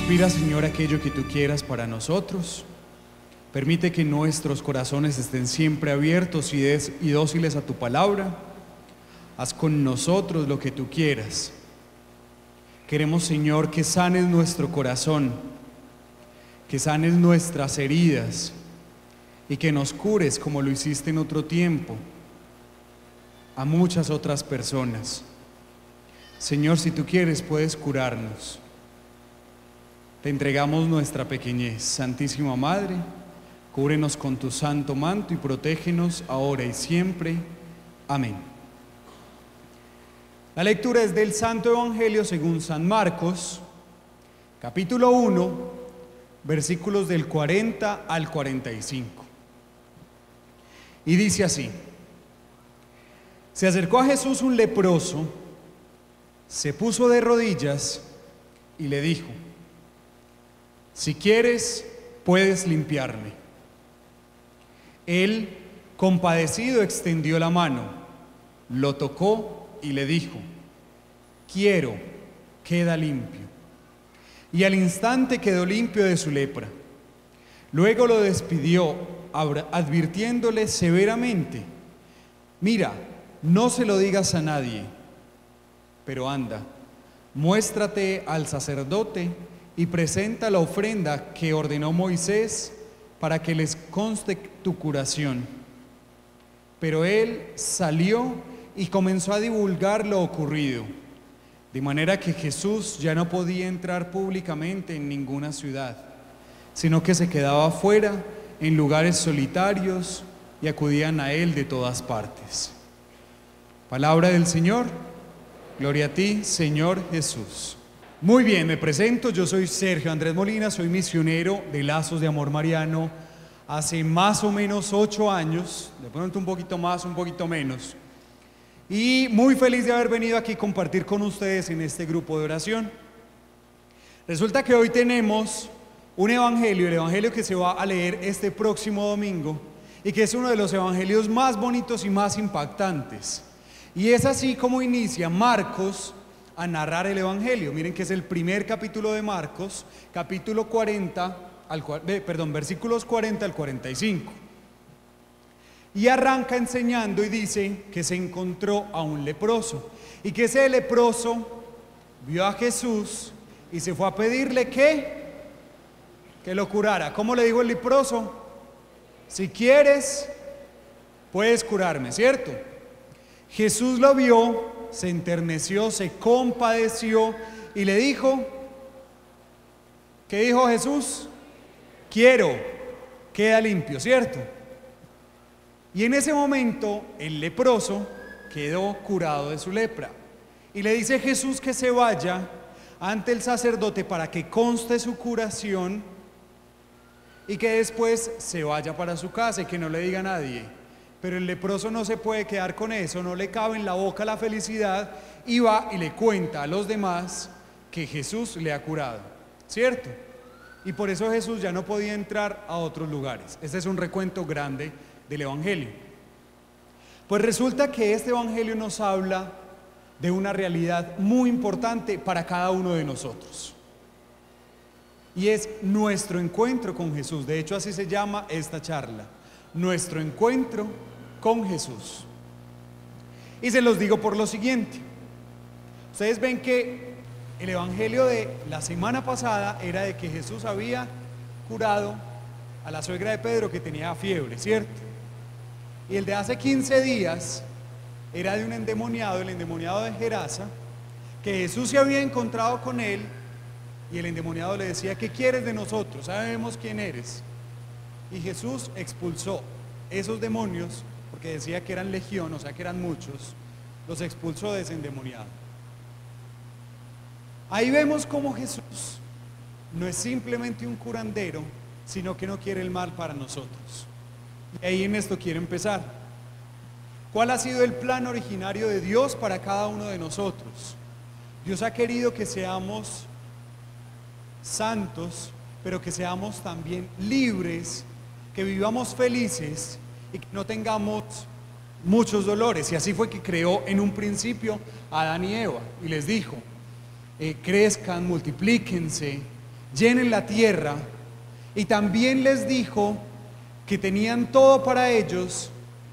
Inspira, Señor, aquello que tú quieras para nosotros. Permite que nuestros corazones estén siempre abiertos y dóciles a tu palabra. Haz con nosotros lo que tú quieras. Queremos, Señor, que sanes nuestro corazón, que sanes nuestras heridas y que nos cures como lo hiciste en otro tiempo a muchas otras personas. Señor, si tú quieres, puedes curarnos. Te entregamos nuestra pequeñez. Santísima Madre, cúbrenos con tu santo manto y protégenos ahora y siempre. Amén. La lectura es del Santo Evangelio según San Marcos, capítulo 1, versículos del 40 al 45. Y dice así: Se acercó a Jesús un leproso, se puso de rodillas y le dijo: Si quieres, puedes limpiarme. Él, compadecido, extendió la mano, lo tocó y le dijo: Quiero, queda limpio. Y al instante quedó limpio de su lepra. Luego lo despidió, advirtiéndole severamente: Mira, no se lo digas a nadie, pero anda, muéstrate al sacerdote y presenta la ofrenda que ordenó Moisés para que les conste tu curación. Pero él salió y comenzó a divulgar lo ocurrido, de manera que Jesús ya no podía entrar públicamente en ninguna ciudad, sino que se quedaba afuera en lugares solitarios y acudían a él de todas partes. Palabra del Señor. Gloria a ti, Señor Jesús. Muy bien, me presento, yo soy Sergio Andrés Molina, soy misionero de Lazos de Amor Mariano hace más o menos 8 años, de pronto un poquito más, un poquito menos, y muy feliz de haber venido aquí a compartir con ustedes en este grupo de oración. Resulta que hoy tenemos un evangelio, el evangelio que se va a leer este próximo domingo, y que es uno de los evangelios más bonitos y más impactantes, y es así como inicia Marcos a narrar el evangelio. Miren que es el primer capítulo de Marcos, capítulo 40 versículos 40 al 45. Y arranca enseñando y dice que se encontró a un leproso y que ese leproso vio a Jesús y se fue a pedirle que lo curara. ¿Cómo le dijo el leproso? Si quieres, puedes curarme, ¿cierto? Jesús lo vio, se enterneció, se compadeció y le dijo, ¿qué dijo Jesús? Quiero, queda limpio, ¿cierto? Y en ese momento el leproso quedó curado de su lepra. Y le dice Jesús que se vaya ante el sacerdote para que conste su curación y que después se vaya para su casa y que no le diga a nadie. Pero el leproso no se puede quedar con eso, no le cabe en la boca la felicidad y va y le cuenta a los demás que Jesús le ha curado, ¿cierto? Y por eso Jesús ya no podía entrar a otros lugares. Este es un recuento grande del evangelio. Pues resulta que este evangelio nos habla de una realidad muy importante para cada uno de nosotros, y es nuestro encuentro con Jesús. De hecho, así se llama esta charla: nuestro encuentro con Jesús. Y se los digo por lo siguiente: ustedes ven que el evangelio de la semana pasada era de que Jesús había curado a la suegra de Pedro que tenía fiebre, ¿cierto? Y el de hace 15 días era de un endemoniado, el endemoniado de Gerasa, que Jesús se había encontrado con él y el endemoniado le decía: ¿qué quieres de nosotros? Sabemos quién eres. Y Jesús expulsó esos demonios, porque decía que eran legión, o sea que eran muchos, los expulsó de ese endemoniado. Ahí vemos cómo Jesús no es simplemente un curandero, sino que no quiere el mal para nosotros. Y ahí en esto quiero empezar. ¿Cuál ha sido el plan originario de Dios para cada uno de nosotros? Dios ha querido que seamos santos, pero que seamos también libres, que vivamos felices y que no tengamos muchos dolores. Y así fue que creó en un principio a Adán y Eva y les dijo: crezcan, multiplíquense, llenen la tierra, y también les dijo que tenían todo para ellos,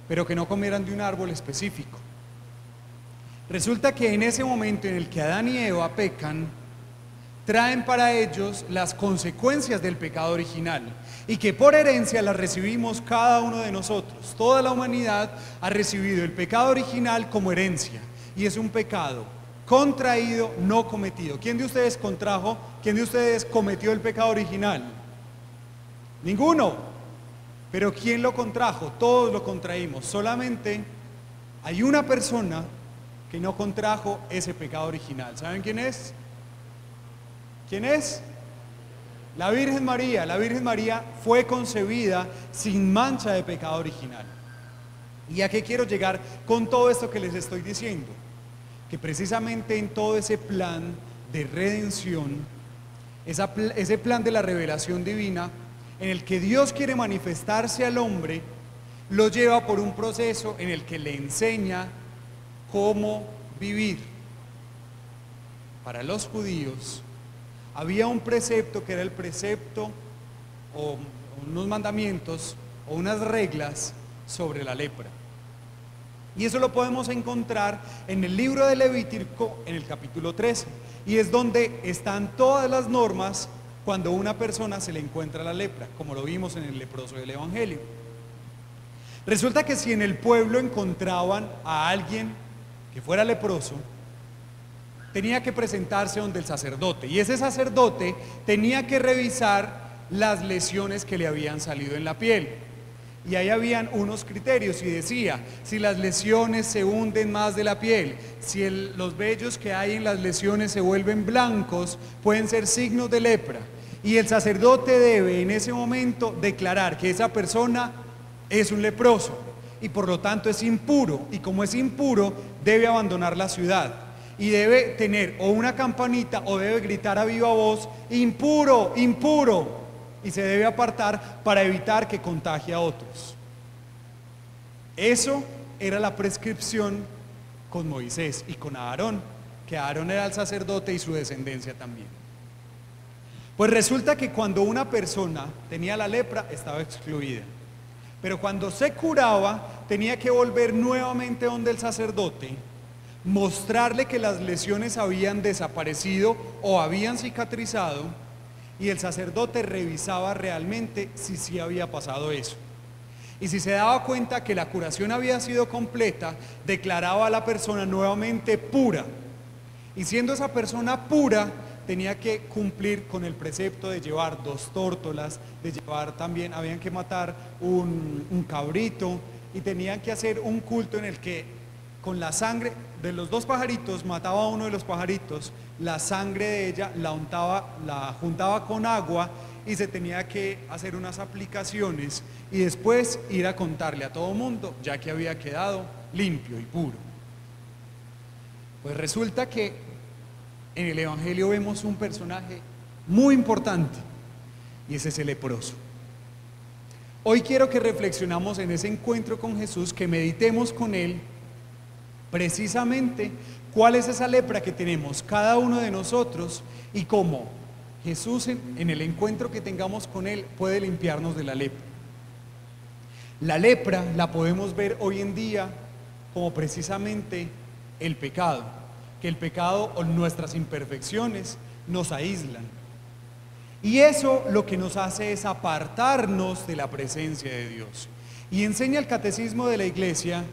pero que no comieran de un árbol específico. Resulta que en ese momento en el que Adán y Eva pecan, traen para ellos las consecuencias del pecado original, y que por herencia las recibimos cada uno de nosotros. Toda la humanidad ha recibido el pecado original como herencia, y es un pecado contraído, no cometido. ¿Quién de ustedes contrajo? ¿Quién de ustedes cometió el pecado original? Ninguno. Pero ¿quién lo contrajo? Todos lo contraímos. Solamente hay una persona que no contrajo ese pecado original. ¿Saben quién es? ¿Quién es? La Virgen María. La Virgen María fue concebida sin mancha de pecado original. ¿Y a qué quiero llegar con todo esto que les estoy diciendo? Que precisamente en todo ese plan de redención, ese plan de la revelación divina, en el que Dios quiere manifestarse al hombre, lo lleva por un proceso en el que le enseña cómo vivir. Para los judíos había un precepto que era el precepto o unos mandamientos o unas reglas sobre la lepra. Y eso lo podemos encontrar en el libro de Levítico, en el capítulo 13. Y es donde están todas las normas cuando a una persona se le encuentra la lepra, como lo vimos en el leproso del Evangelio. Resulta que si en el pueblo encontraban a alguien que fuera leproso, tenía que presentarse donde el sacerdote. Y ese sacerdote tenía que revisar las lesiones que le habían salido en la piel. Y ahí habían unos criterios y decía, si las lesiones se hunden más de la piel, si los vellos que hay en las lesiones se vuelven blancos, pueden ser signos de lepra. Y el sacerdote debe en ese momento declarar que esa persona es un leproso y por lo tanto es impuro. Y como es impuro, debe abandonar la ciudad. Y debe tener o una campanita o debe gritar a viva voz, impuro, impuro. Y se debe apartar para evitar que contagie a otros. Eso era la prescripción con Moisés y con Aarón, que Aarón era el sacerdote y su descendencia también. Pues resulta que cuando una persona tenía la lepra estaba excluida, pero cuando se curaba tenía que volver nuevamente donde el sacerdote, mostrarle que las lesiones habían desaparecido o habían cicatrizado, y el sacerdote revisaba realmente si sí había pasado eso. Y si se daba cuenta que la curación había sido completa, declaraba a la persona nuevamente pura. Y siendo esa persona pura, tenía que cumplir con el precepto de llevar 2 tórtolas, de llevar también, habían que matar un cabrito, y tenían que hacer un culto en el que con la sangre de los 2 pajaritos, mataba a uno de los pajaritos, la sangre de ella la untaba, la juntaba con agua y se tenía que hacer unas aplicaciones y después ir a contarle a todo mundo, ya que había quedado limpio y puro. Pues resulta que en el Evangelio vemos un personaje muy importante y ese es el leproso. Hoy quiero que reflexionamos en ese encuentro con Jesús, que meditemos con Él precisamente cuál es esa lepra que tenemos cada uno de nosotros y cómo Jesús en el encuentro que tengamos con Él puede limpiarnos de la lepra. La lepra la podemos ver hoy en día como precisamente el pecado, que el pecado o nuestras imperfecciones nos aíslan. Y eso lo que nos hace es apartarnos de la presencia de Dios. Y enseña el catecismo de la iglesia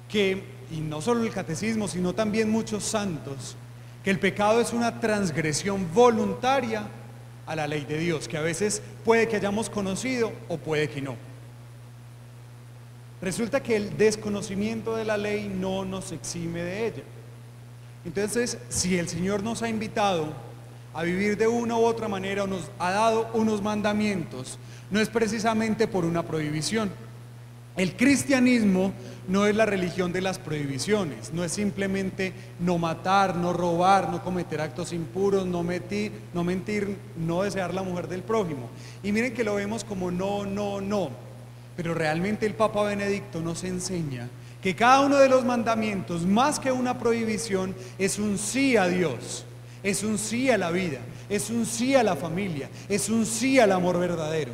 que, y no solo el catecismo, sino también muchos santos, que el pecado es una transgresión voluntaria a la ley de Dios, que a veces puede que hayamos conocido o puede que no. Resulta que el desconocimiento de la ley no nos exime de ella. Entonces, si el Señor nos ha invitado a vivir de una u otra manera o nos ha dado unos mandamientos, no es precisamente por una prohibición. El cristianismo no es la religión de las prohibiciones, no es simplemente no matar, no robar, no cometer actos impuros, no mentir, no desear la mujer del prójimo. Y miren que lo vemos como no, pero realmente el Papa Benedicto nos enseña que cada uno de los mandamientos, más que una prohibición, es un sí a Dios. es un sí a la vida, es un sí a la familia, es un sí al amor verdadero.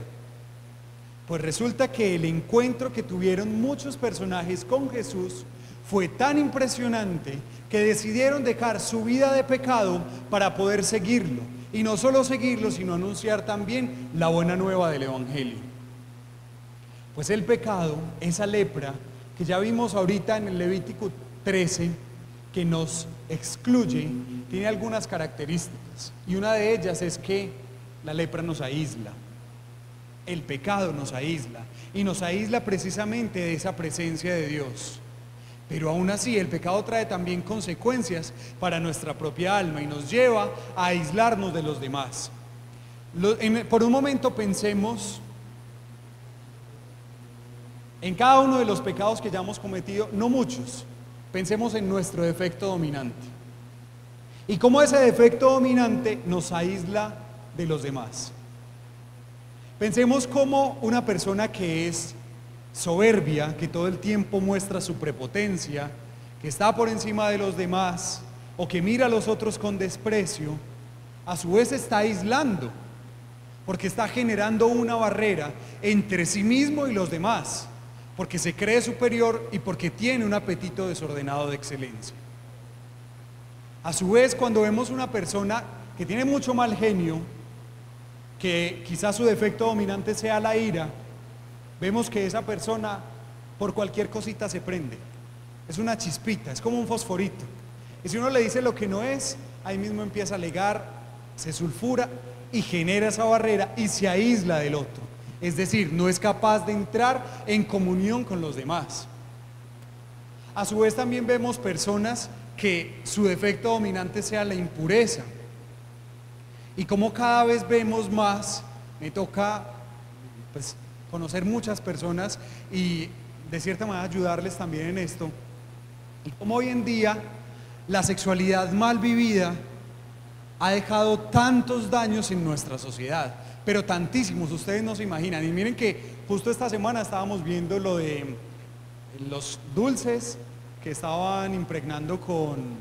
Pues resulta que el encuentro que tuvieron muchos personajes con Jesús fue tan impresionante que decidieron dejar su vida de pecado para poder seguirlo. Y no solo seguirlo, sino anunciar también la buena nueva del Evangelio. Pues el pecado, esa lepra que ya vimos ahorita en el Levítico 13, que nos excluye, tiene algunas características. Y una de ellas es que la lepra nos aísla. El pecado nos aísla. Y nos aísla precisamente de esa presencia de Dios. Pero aún así el pecado trae también consecuencias para nuestra propia alma y nos lleva a aislarnos de los demás. Por un momento pensemos en cada uno de los pecados que ya hemos cometido, no muchos. Pensemos en nuestro defecto dominante. Y cómo ese defecto dominante nos aísla de los demás. Pensemos como una persona que es soberbia, que todo el tiempo muestra su prepotencia, que está por encima de los demás o que mira a los otros con desprecio, a su vez está aislando, porque está generando una barrera entre sí mismo y los demás, porque se cree superior y porque tiene un apetito desordenado de excelencia. A su vez, cuando vemos una persona que tiene mucho mal genio, que quizás su defecto dominante sea la ira, vemos que esa persona por cualquier cosita se prende. Es una chispita, es como un fosforito. Y si uno le dice lo que no es, ahí mismo empieza a alegar, se sulfura y genera esa barrera y se aísla del otro. Es decir, no es capaz de entrar en comunión con los demás. A su vez también vemos personas que su defecto dominante sea la impureza. Y como cada vez vemos más, me toca pues conocer muchas personas y de cierta manera ayudarles también en esto. Y como hoy en día la sexualidad mal vivida ha dejado tantos daños en nuestra sociedad, pero tantísimos, ustedes no se imaginan. Y miren que justo esta semana estábamos viendo lo de los dulces que estaban impregnando con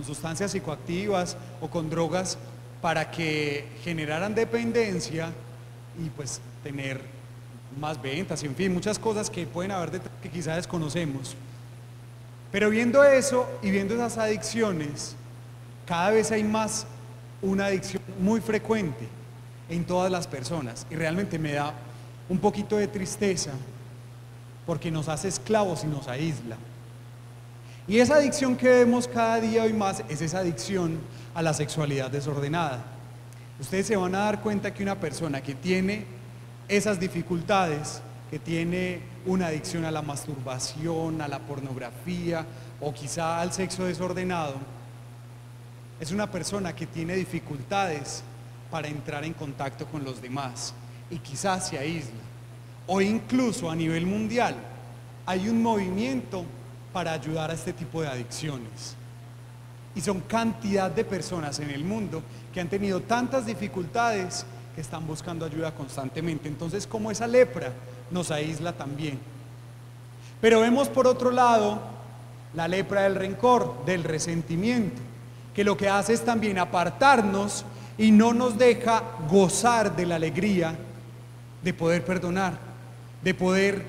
sustancias psicoactivas o con drogas para que generaran dependencia y pues tener más ventas, en fin, muchas cosas que pueden haber detrás que quizás desconocemos. Pero viendo eso y viendo esas adicciones, cada vez hay más una adicción muy frecuente en todas las personas y realmente me da un poquito de tristeza porque nos hace esclavos y nos aísla. Y esa adicción que vemos cada día hoy más es esa adicción a la sexualidad desordenada. Ustedes se van a dar cuenta que una persona que tiene esas dificultades, que tiene una adicción a la masturbación, a la pornografía o quizá al sexo desordenado, es una persona que tiene dificultades para entrar en contacto con los demás y quizás se aísla. O incluso a nivel mundial hay un movimiento para ayudar a este tipo de adicciones. Y son cantidad de personas en el mundo que han tenido tantas dificultades que están buscando ayuda constantemente. Entonces, como esa lepra nos aísla también. Pero vemos por otro lado la lepra del rencor, del resentimiento, que lo que hace es también apartarnos y no nos deja gozar de la alegría de poder perdonar, de poder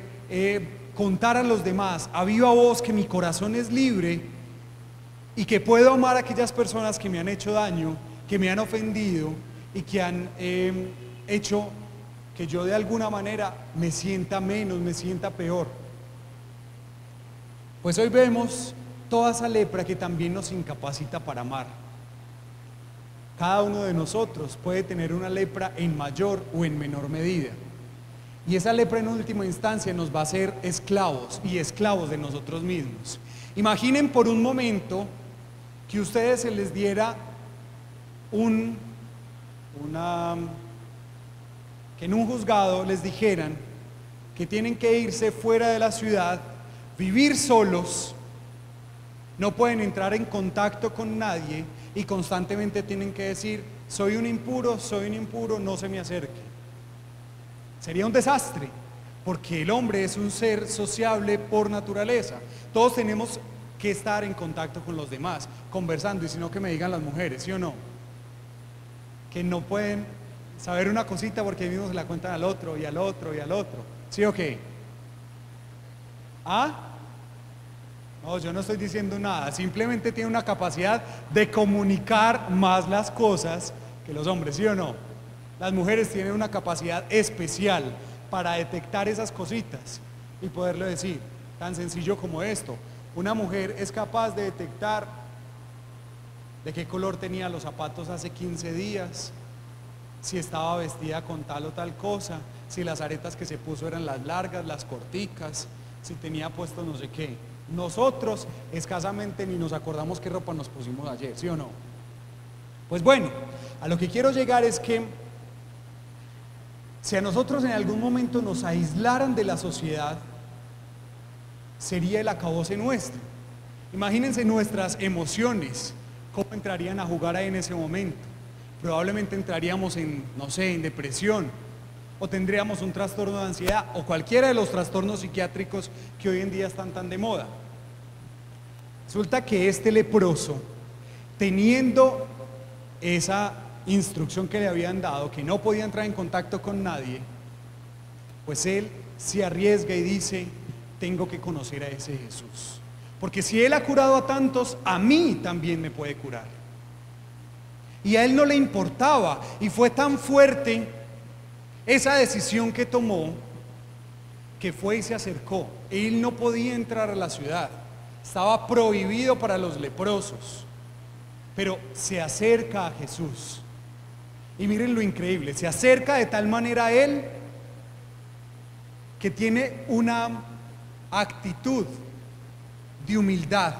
contar a los demás a viva voz que mi corazón es libre y que puedo amar a aquellas personas que me han hecho daño, que me han ofendido y que han hecho que yo de alguna manera me sienta menos, me sienta peor. Pues hoy vemos toda esa lepra que también nos incapacita para amar. Cada uno de nosotros puede tener una lepra en mayor o en menor medida. Y esa lepra en última instancia nos va a hacer esclavos y esclavos de nosotros mismos. Imaginen por un momento que a ustedes se les diera que en un juzgado les dijeran que tienen que irse fuera de la ciudad, vivir solos, no pueden entrar en contacto con nadie y constantemente tienen que decir: soy un impuro, no se me acerque. Sería un desastre, porque el hombre es un ser sociable por naturaleza. Todos tenemos que estar en contacto con los demás, conversando, y si no, que me digan las mujeres, ¿sí o no? que no pueden saber una cosita porque ahí mismo se la cuentan al otro y al otro y al otro. ¿Sí o qué? ¿Ah? No, yo no estoy diciendo nada, simplemente tiene una capacidad de comunicar más las cosas que los hombres, ¿sí o no? Las mujeres tienen una capacidad especial para detectar esas cositas y poderlo decir, tan sencillo como esto. Una mujer es capaz de detectar de qué color tenía los zapatos hace 15 días, si estaba vestida con tal o tal cosa, si las aretas que se puso eran las largas, las corticas, si tenía puesto no sé qué. Nosotros escasamente ni nos acordamos qué ropa nos pusimos ayer, ¿sí o no? Pues bueno, a lo que quiero llegar es que si a nosotros en algún momento nos aislaran de la sociedad, sería el acabose nuestro. Imagínense nuestras emociones, cómo entrarían a jugar ahí en ese momento. Probablemente entraríamos en, no sé, en depresión, o tendríamos un trastorno de ansiedad, o cualquiera de los trastornos psiquiátricos que hoy en día están tan de moda. Resulta que este leproso, teniendo esa instrucción que le habían dado, que no podía entrar en contacto con nadie, pues él se arriesga y dice, tengo que conocer a ese Jesús, porque si él ha curado a tantos, a mí también me puede curar. Y a él no le importaba, y fue tan fuerte esa decisión que tomó, que fue y se acercó. Él no podía entrar a la ciudad, estaba prohibido para los leprosos, pero se acerca a Jesús. Y miren lo increíble, se acerca de tal manera a él que tiene una actitud de humildad,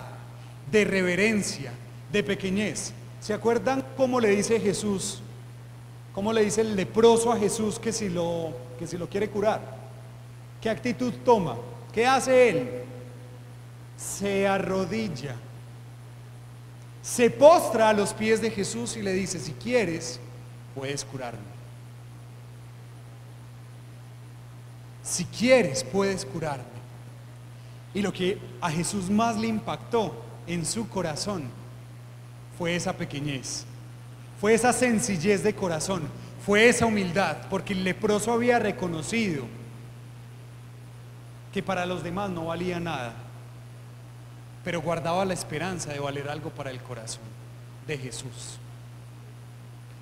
de reverencia, de pequeñez. ¿Se acuerdan cómo le dice Jesús? ¿Cómo le dice el leproso a Jesús que si lo quiere curar? ¿Qué actitud toma? ¿Qué hace él? Se arrodilla, se postra a los pies de Jesús y le dice, si quieres, puedes curarme. Si quieres, puedes curarme. Y lo que a Jesús más le impactó en su corazón fue esa pequeñez, fue esa sencillez de corazón, fue esa humildad, porque el leproso había reconocido que para los demás no valía nada, pero guardaba la esperanza de valer algo para el corazón de Jesús.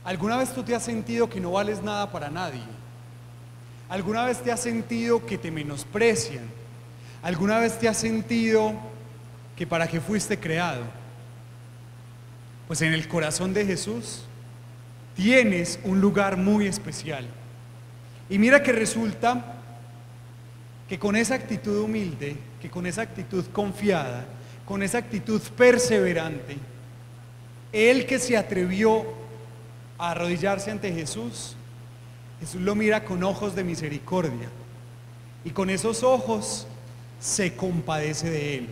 ¿Alguna vez tú te has sentido que no vales nada para nadie? ¿Alguna vez te has sentido que te menosprecian? ¿Alguna vez te has sentido que para qué fuiste creado? Pues en el corazón de Jesús tienes un lugar muy especial. Y mira que resulta que con esa actitud humilde, que con esa actitud confiada, con esa actitud perseverante, él que se atrevió a arrodillarse ante Jesús, Jesús lo mira con ojos de misericordia, y con esos ojos se compadece de él.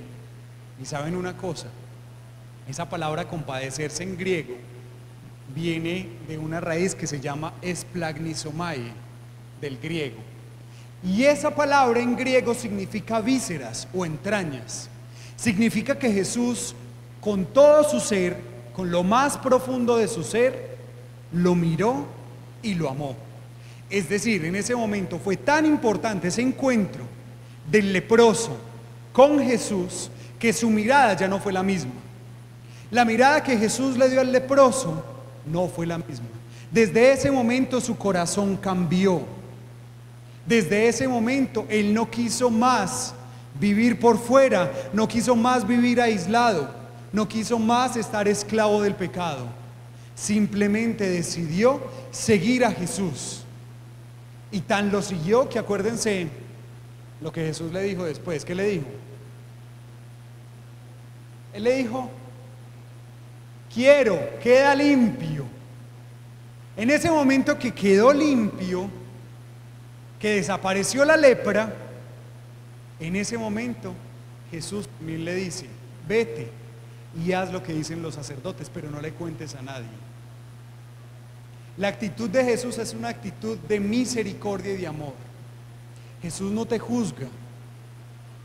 Y saben una cosa, esa palabra compadecerse en griego viene de una raíz que se llama esplagnizomae, del griego, y esa palabra en griego significa vísceras o entrañas. Significa que Jesús, con todo su ser, con lo más profundo de su ser, lo miró y lo amó. Es decir, en ese momento fue tan importante ese encuentro del leproso con Jesús, que su mirada ya no fue la misma. La mirada que Jesús le dio al leproso no fue la misma. Desde ese momento su corazón cambió. Desde ese momento él no quiso más vivir por fuera, no quiso más vivir aislado, no quiso más estar esclavo del pecado. Simplemente decidió seguir a Jesús. Y tan lo siguió que acuérdense lo que Jesús le dijo después. ¿Qué le dijo? Él le dijo, quiero, queda limpio. En ese momento que quedó limpio, que desapareció la lepra, en ese momento Jesús también le dice, vete y haz lo que dicen los sacerdotes, pero no le cuentes a nadie. La actitud de Jesús es una actitud de misericordia y de amor. Jesús no te juzga.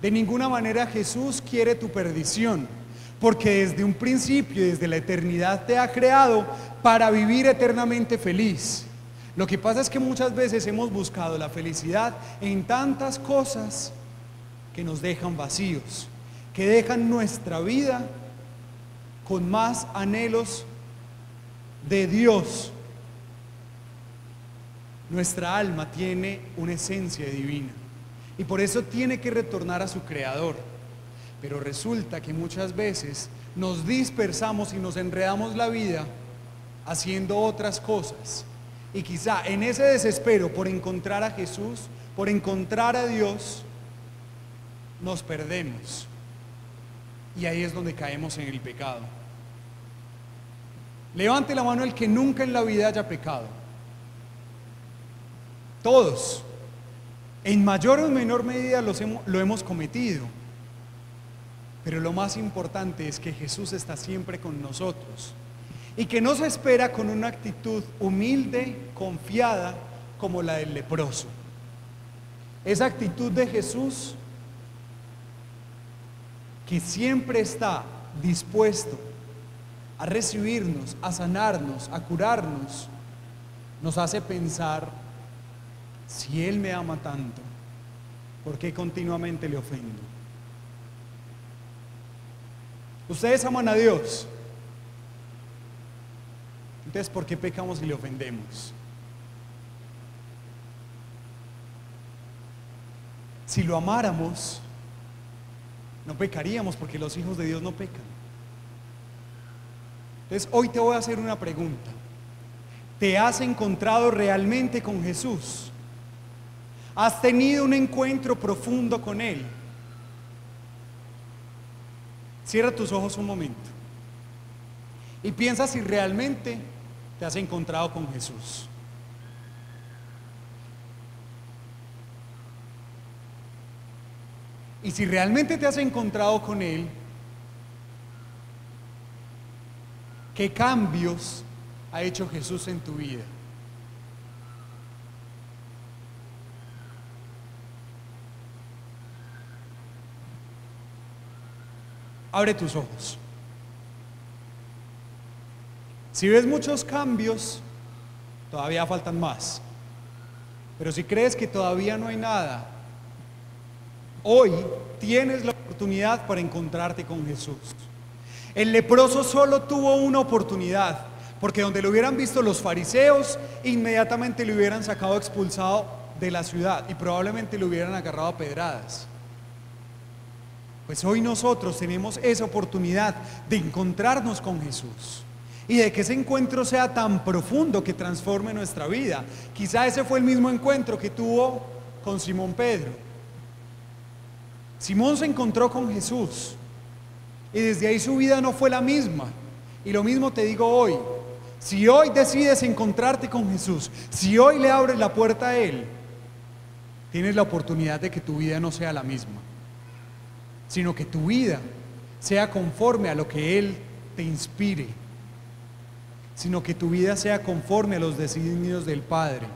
De ninguna manera Jesús quiere tu perdición, porque desde un principio y desde la eternidad te ha creado para vivir eternamente feliz. Lo que pasa es que muchas veces hemos buscado la felicidad en tantas cosas que nos dejan vacíos, que dejan nuestra vida con más anhelos de Dios. Nuestra alma tiene una esencia divina y por eso tiene que retornar a su Creador. Pero resulta que muchas veces nos dispersamos y nos enredamos la vida haciendo otras cosas. Y quizá en ese desespero por encontrar a Jesús, por encontrar a Dios, nos perdemos. Y ahí es donde caemos en el pecado. Levante la mano el que nunca en la vida haya pecado. Todos, en mayor o menor medida lo hemos cometido. Pero lo más importante es que Jesús está siempre con nosotros y que nos espera con una actitud humilde, confiada, como la del leproso. Esa actitud de Jesús, que siempre está dispuesto a recibirnos, a sanarnos, a curarnos, nos hace pensar: si Él me ama tanto, ¿por qué continuamente le ofendo? Ustedes aman a Dios, entonces ¿por qué pecamos y le ofendemos? Si lo amáramos, no pecaríamos, porque los hijos de Dios no pecan. Entonces hoy te voy a hacer una pregunta: ¿te has encontrado realmente con Jesús? ¿Has tenido un encuentro profundo con Él? Cierra tus ojos un momento y piensa si realmente te has encontrado con Jesús. Y si realmente te has encontrado con Él, ¿qué cambios ha hecho Jesús en tu vida? Abre tus ojos. Si ves muchos cambios, todavía faltan más. Pero si crees que todavía no hay nada, hoy tienes la oportunidad para encontrarte con Jesús. El leproso solo tuvo una oportunidad, porque donde lo hubieran visto los fariseos, inmediatamente le hubieran sacado expulsado de la ciudad y probablemente lo hubieran agarrado a pedradas. Pues hoy nosotros tenemos esa oportunidad de encontrarnos con Jesús y de que ese encuentro sea tan profundo que transforme nuestra vida. Quizá ese fue el mismo encuentro que tuvo con Simón Pedro. Simón se encontró con Jesús y desde ahí su vida no fue la misma. Y lo mismo te digo hoy: si hoy decides encontrarte con Jesús, si hoy le abres la puerta a Él, tienes la oportunidad de que tu vida no sea la misma, sino que tu vida sea conforme a lo que Él te inspire, sino que tu vida sea conforme a los designios del Padre.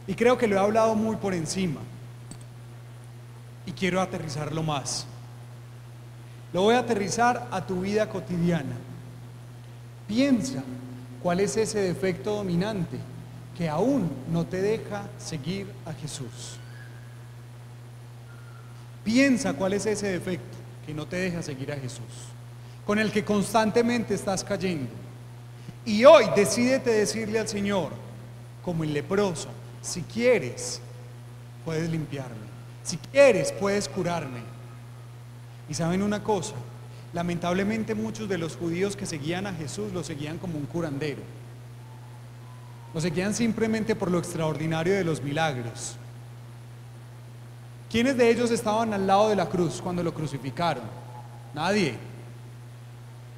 Y creo que lo he hablado muy por encima y quiero aterrizarlo más. Lo voy a aterrizar a tu vida cotidiana. Piensa cuál es ese defecto dominante que aún no te deja seguir a Jesús. Piensa cuál es ese defecto que no te deja seguir a Jesús, con el que constantemente estás cayendo. Y hoy decídete decirle al Señor, como el leproso: si quieres, puedes limpiarme. Si quieres, puedes curarme. Y saben una cosa, lamentablemente muchos de los judíos que seguían a Jesús lo seguían como un curandero. Lo seguían simplemente por lo extraordinario de los milagros. ¿Quiénes de ellos estaban al lado de la cruz cuando lo crucificaron? Nadie.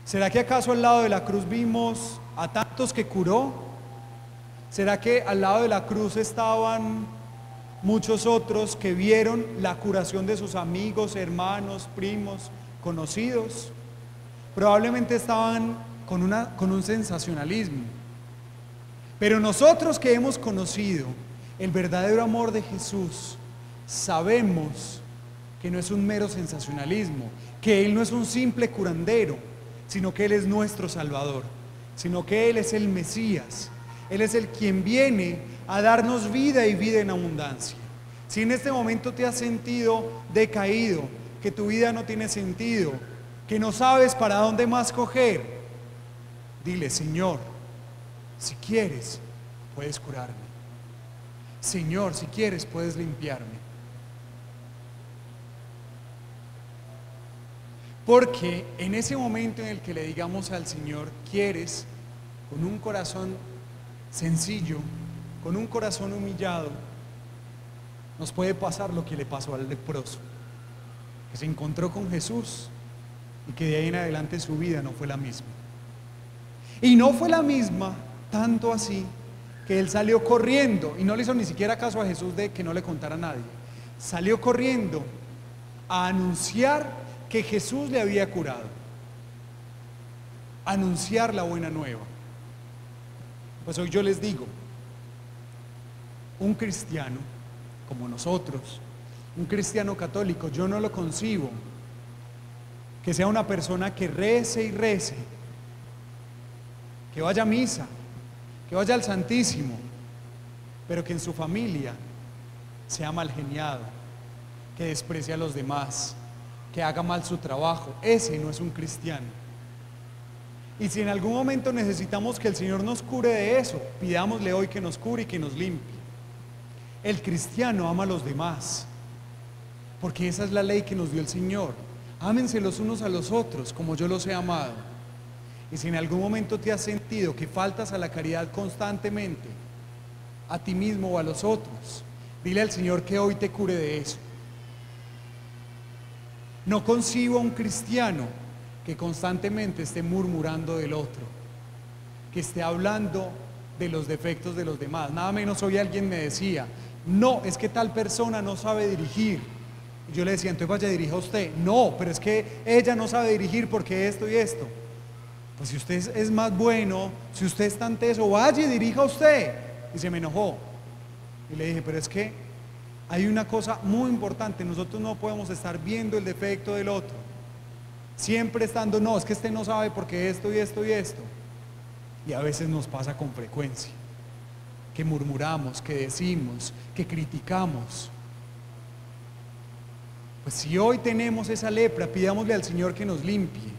¿Será que acaso al lado de la cruz vimos a tantos que curó? ¿Será que al lado de la cruz estaban muchos otros que vieron la curación de sus amigos, hermanos, primos, conocidos? Probablemente estaban con un sensacionalismo. Pero nosotros que hemos conocido el verdadero amor de Jesús, sabemos que no es un mero sensacionalismo, que Él no es un simple curandero, sino que Él es nuestro Salvador, sino que Él es el Mesías. Él es el quien viene a darnos vida y vida en abundancia. Si en este momento te has sentido decaído, que tu vida no tiene sentido, que no sabes para dónde más coger, dile: Señor, si quieres, puedes curarme. Señor, si quieres, puedes limpiarme. Porque en ese momento en el que le digamos al Señor: quieres, con un corazón sencillo, con un corazón humillado, nos puede pasar lo que le pasó al leproso, que se encontró con Jesús y que de ahí en adelante su vida no fue la misma. Y no fue la misma, tanto así que él salió corriendo y no le hizo ni siquiera caso a Jesús de que no le contara a nadie. Salió corriendo a anunciar que Jesús le había curado, anunciar la buena nueva. Pues hoy yo les digo, un cristiano como nosotros, un cristiano católico, yo no lo concibo que sea una persona que rece y rece, que vaya a misa, que vaya al Santísimo, pero que en su familia sea mal geniado, que desprecie a los demás, que haga mal su trabajo. Ese no es un cristiano. Y si en algún momento necesitamos que el Señor nos cure de eso, pidámosle hoy que nos cure y que nos limpie. El cristiano ama a los demás, porque esa es la ley que nos dio el Señor. Ámense los unos a los otros como yo los he amado. Y si en algún momento te has sentido que faltas a la caridad constantemente, a ti mismo o a los otros, dile al Señor que hoy te cure de eso. No concibo a un cristiano que constantemente esté murmurando del otro, que esté hablando de los defectos de los demás. Nada menos hoy alguien me decía: no, es que tal persona no sabe dirigir. Y yo le decía: entonces vaya, dirija usted. No, pero es que ella no sabe dirigir porque esto y esto. Pues si usted es más bueno, si usted es tan teso, vaya y dirija usted. Y se me enojó. Y le dije: pero es que hay una cosa muy importante, nosotros no podemos estar viendo el defecto del otro, siempre estando: no, es que este no sabe porque esto y esto y esto. Y a veces nos pasa con frecuencia, que murmuramos, que decimos, que criticamos. Pues si hoy tenemos esa lepra, pidámosle al Señor que nos limpie,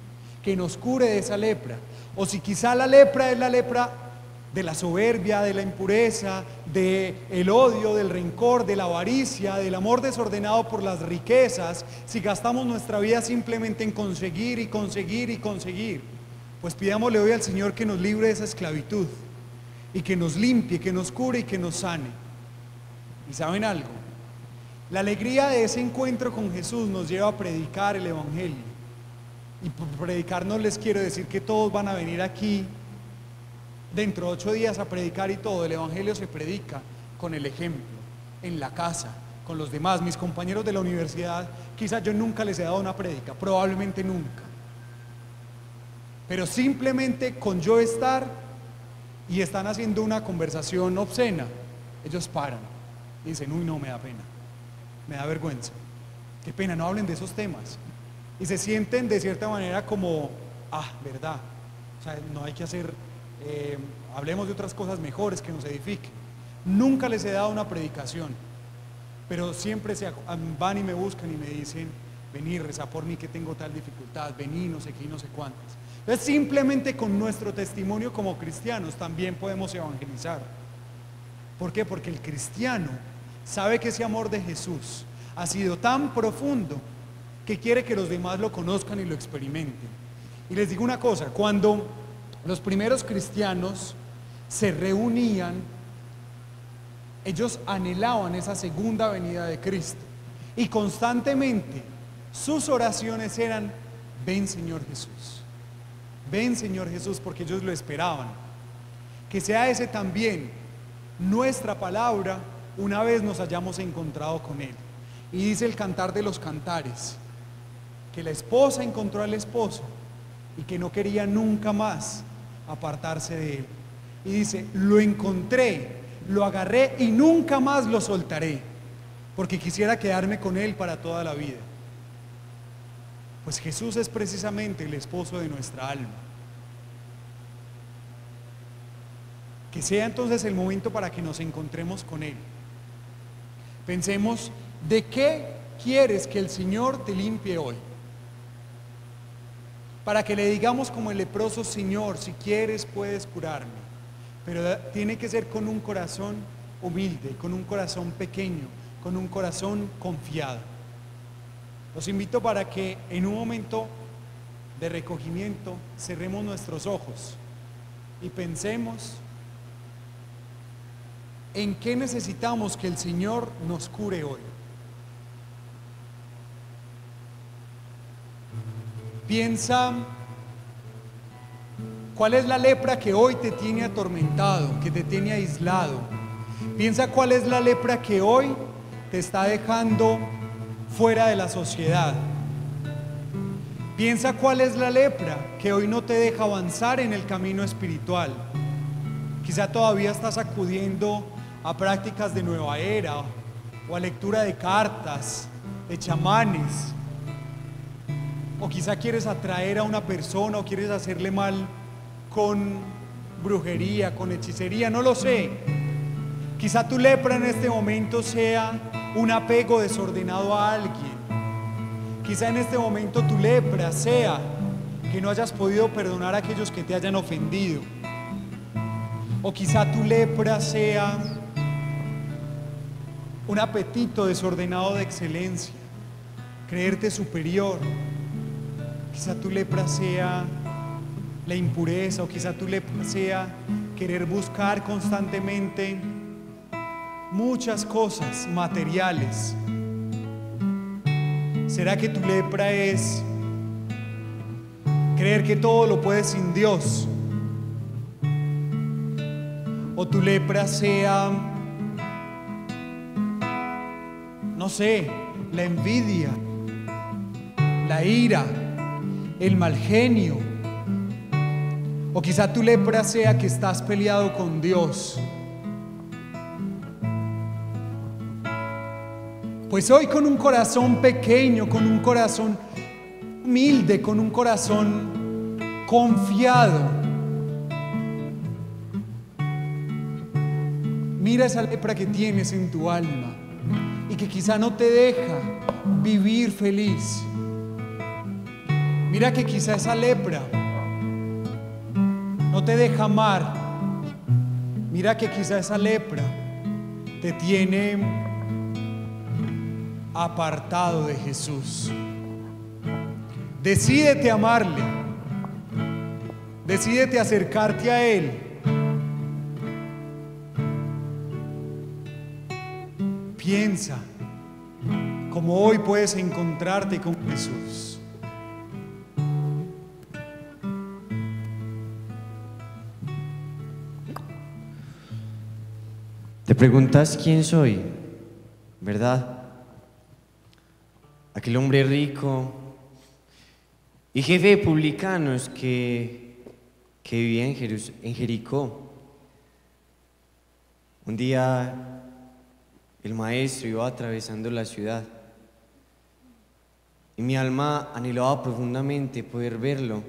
que nos cure de esa lepra. O si quizá la lepra es la lepra de la soberbia, de la impureza, del odio, del rencor, de la avaricia, del amor desordenado por las riquezas, si gastamos nuestra vida simplemente en conseguir y conseguir y conseguir, pues pidámosle hoy al Señor que nos libre de esa esclavitud y que nos limpie, que nos cure y que nos sane. ¿Y saben algo? La alegría de ese encuentro con Jesús nos lleva a predicar el Evangelio. Y por predicar no les quiero decir que todos van a venir aquí dentro de 8 días a predicar y todo. El Evangelio se predica con el ejemplo, en la casa, con los demás. Mis compañeros de la universidad, quizás yo nunca les he dado una prédica, probablemente nunca, pero simplemente con yo estar y están haciendo una conversación obscena, ellos paran y dicen: uy, no, me da pena, me da vergüenza, qué pena, no hablen de esos temas. Y se sienten de cierta manera como: verdad, o sea, no hay que hacer, hablemos de otras cosas mejores que nos edifiquen. Nunca les he dado una predicación, pero siempre van y me buscan y me dicen: vení, reza por mí que tengo tal dificultad, vení, no sé qué y no sé cuántas. Entonces simplemente con nuestro testimonio como cristianos también podemos evangelizar. ¿Por qué? Porque el cristiano sabe que ese amor de Jesús ha sido tan profundo que quiere que los demás lo conozcan y lo experimenten. Y les digo una cosa: cuando los primeros cristianos se reunían, ellos anhelaban esa segunda venida de Cristo, y constantemente sus oraciones eran: ven Señor Jesús, ven Señor Jesús, porque ellos lo esperaban. Que sea ese también nuestra palabra una vez nos hayamos encontrado con Él. Y dice el Cantar de los Cantares que la esposa encontró al esposo y que no quería nunca más apartarse de él. Y dice: lo encontré, lo agarré y nunca más lo soltaré, porque quisiera quedarme con él para toda la vida. Pues Jesús es precisamente el esposo de nuestra alma. Que sea entonces el momento para que nos encontremos con Él. Pensemos, ¿de qué quieres que el Señor te limpie hoy? Para que le digamos como el leproso: Señor, si quieres puedes curarme. Pero tiene que ser con un corazón humilde, con un corazón pequeño, con un corazón confiado. Los invito para que en un momento de recogimiento cerremos nuestros ojos y pensemos en qué necesitamos que el Señor nos cure hoy. Piensa cuál es la lepra que hoy te tiene atormentado, que te tiene aislado. Piensa cuál es la lepra que hoy te está dejando fuera de la sociedad. Piensa cuál es la lepra que hoy no te deja avanzar en el camino espiritual. Quizá todavía estás acudiendo a prácticas de nueva era o a lectura de cartas, de chamanes, o quizá quieres atraer a una persona o quieres hacerle mal con brujería, con hechicería, no lo sé. Quizá tu lepra en este momento sea un apego desordenado a alguien. Quizá en este momento tu lepra sea que no hayas podido perdonar a aquellos que te hayan ofendido. O quizá tu lepra sea un apetito desordenado de excelencia, creerte superior. Quizá tu lepra sea la impureza, o quizá tu lepra sea querer buscar constantemente muchas cosas materiales. ¿Será que tu lepra es creer que todo lo puedes sin Dios? ¿O tu lepra sea, no sé, la envidia, la ira, el mal genio? O quizá tu lepra sea que estás peleado con Dios. Pues hoy, con un corazón pequeño, con un corazón humilde, con un corazón confiado, mira esa lepra que tienes en tu alma y que quizá no te deja vivir feliz. Mira que quizá esa lepra no te deja amar. Mira que quizá esa lepra te tiene apartado de Jesús. Decídete a amarle. Decídete a acercarte a Él. Piensa cómo hoy puedes encontrarte con Jesús. Te preguntas quién soy, ¿verdad? Aquel hombre rico y jefe de publicanos que vivía en Jericó. Un día el maestro iba atravesando la ciudad y mi alma anhelaba profundamente poder verlo.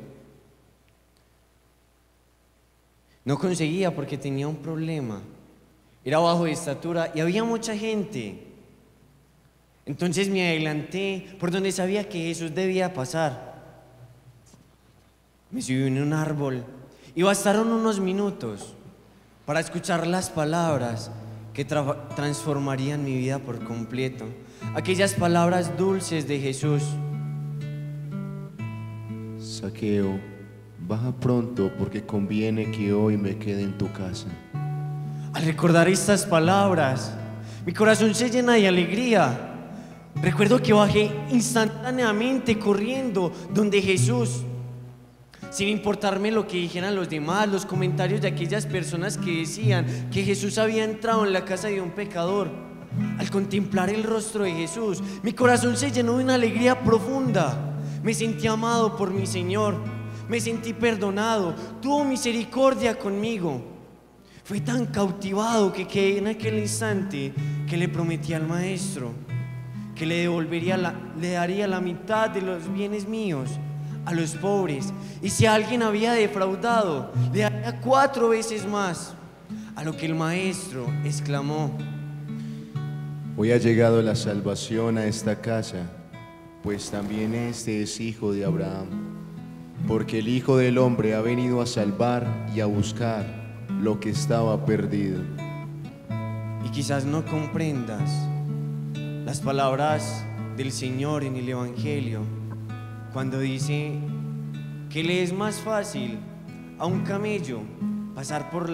No conseguía porque tenía un problema. Era bajo de estatura y había mucha gente. Entonces me adelanté por donde sabía que Jesús debía pasar. Me subí en un árbol y bastaron unos minutos para escuchar las palabras que transformarían mi vida por completo. Aquellas palabras dulces de Jesús. Zaqueo, baja pronto porque conviene que hoy me quede en tu casa. Al recordar estas palabras, mi corazón se llena de alegría. Recuerdo que bajé instantáneamente corriendo donde Jesús, sin importarme lo que dijeran los demás, los comentarios de aquellas personas que decían que Jesús había entrado en la casa de un pecador. Al contemplar el rostro de Jesús, mi corazón se llenó de una alegría profunda. Me sentí amado por mi Señor, me sentí perdonado, tuvo misericordia conmigo. Fui tan cautivado que quedé en aquel instante que le prometí al maestro que le daría la mitad de los bienes míos a los pobres, y si alguien había defraudado, le daría 4 veces más. A lo que el maestro exclamó: Hoy ha llegado la salvación a esta casa, pues también este es hijo de Abraham, porque el Hijo del Hombre ha venido a salvar y a buscar lo que estaba perdido. Y quizás no comprendas las palabras del Señor en el Evangelio, cuando dice que le es más fácil a un camello pasar por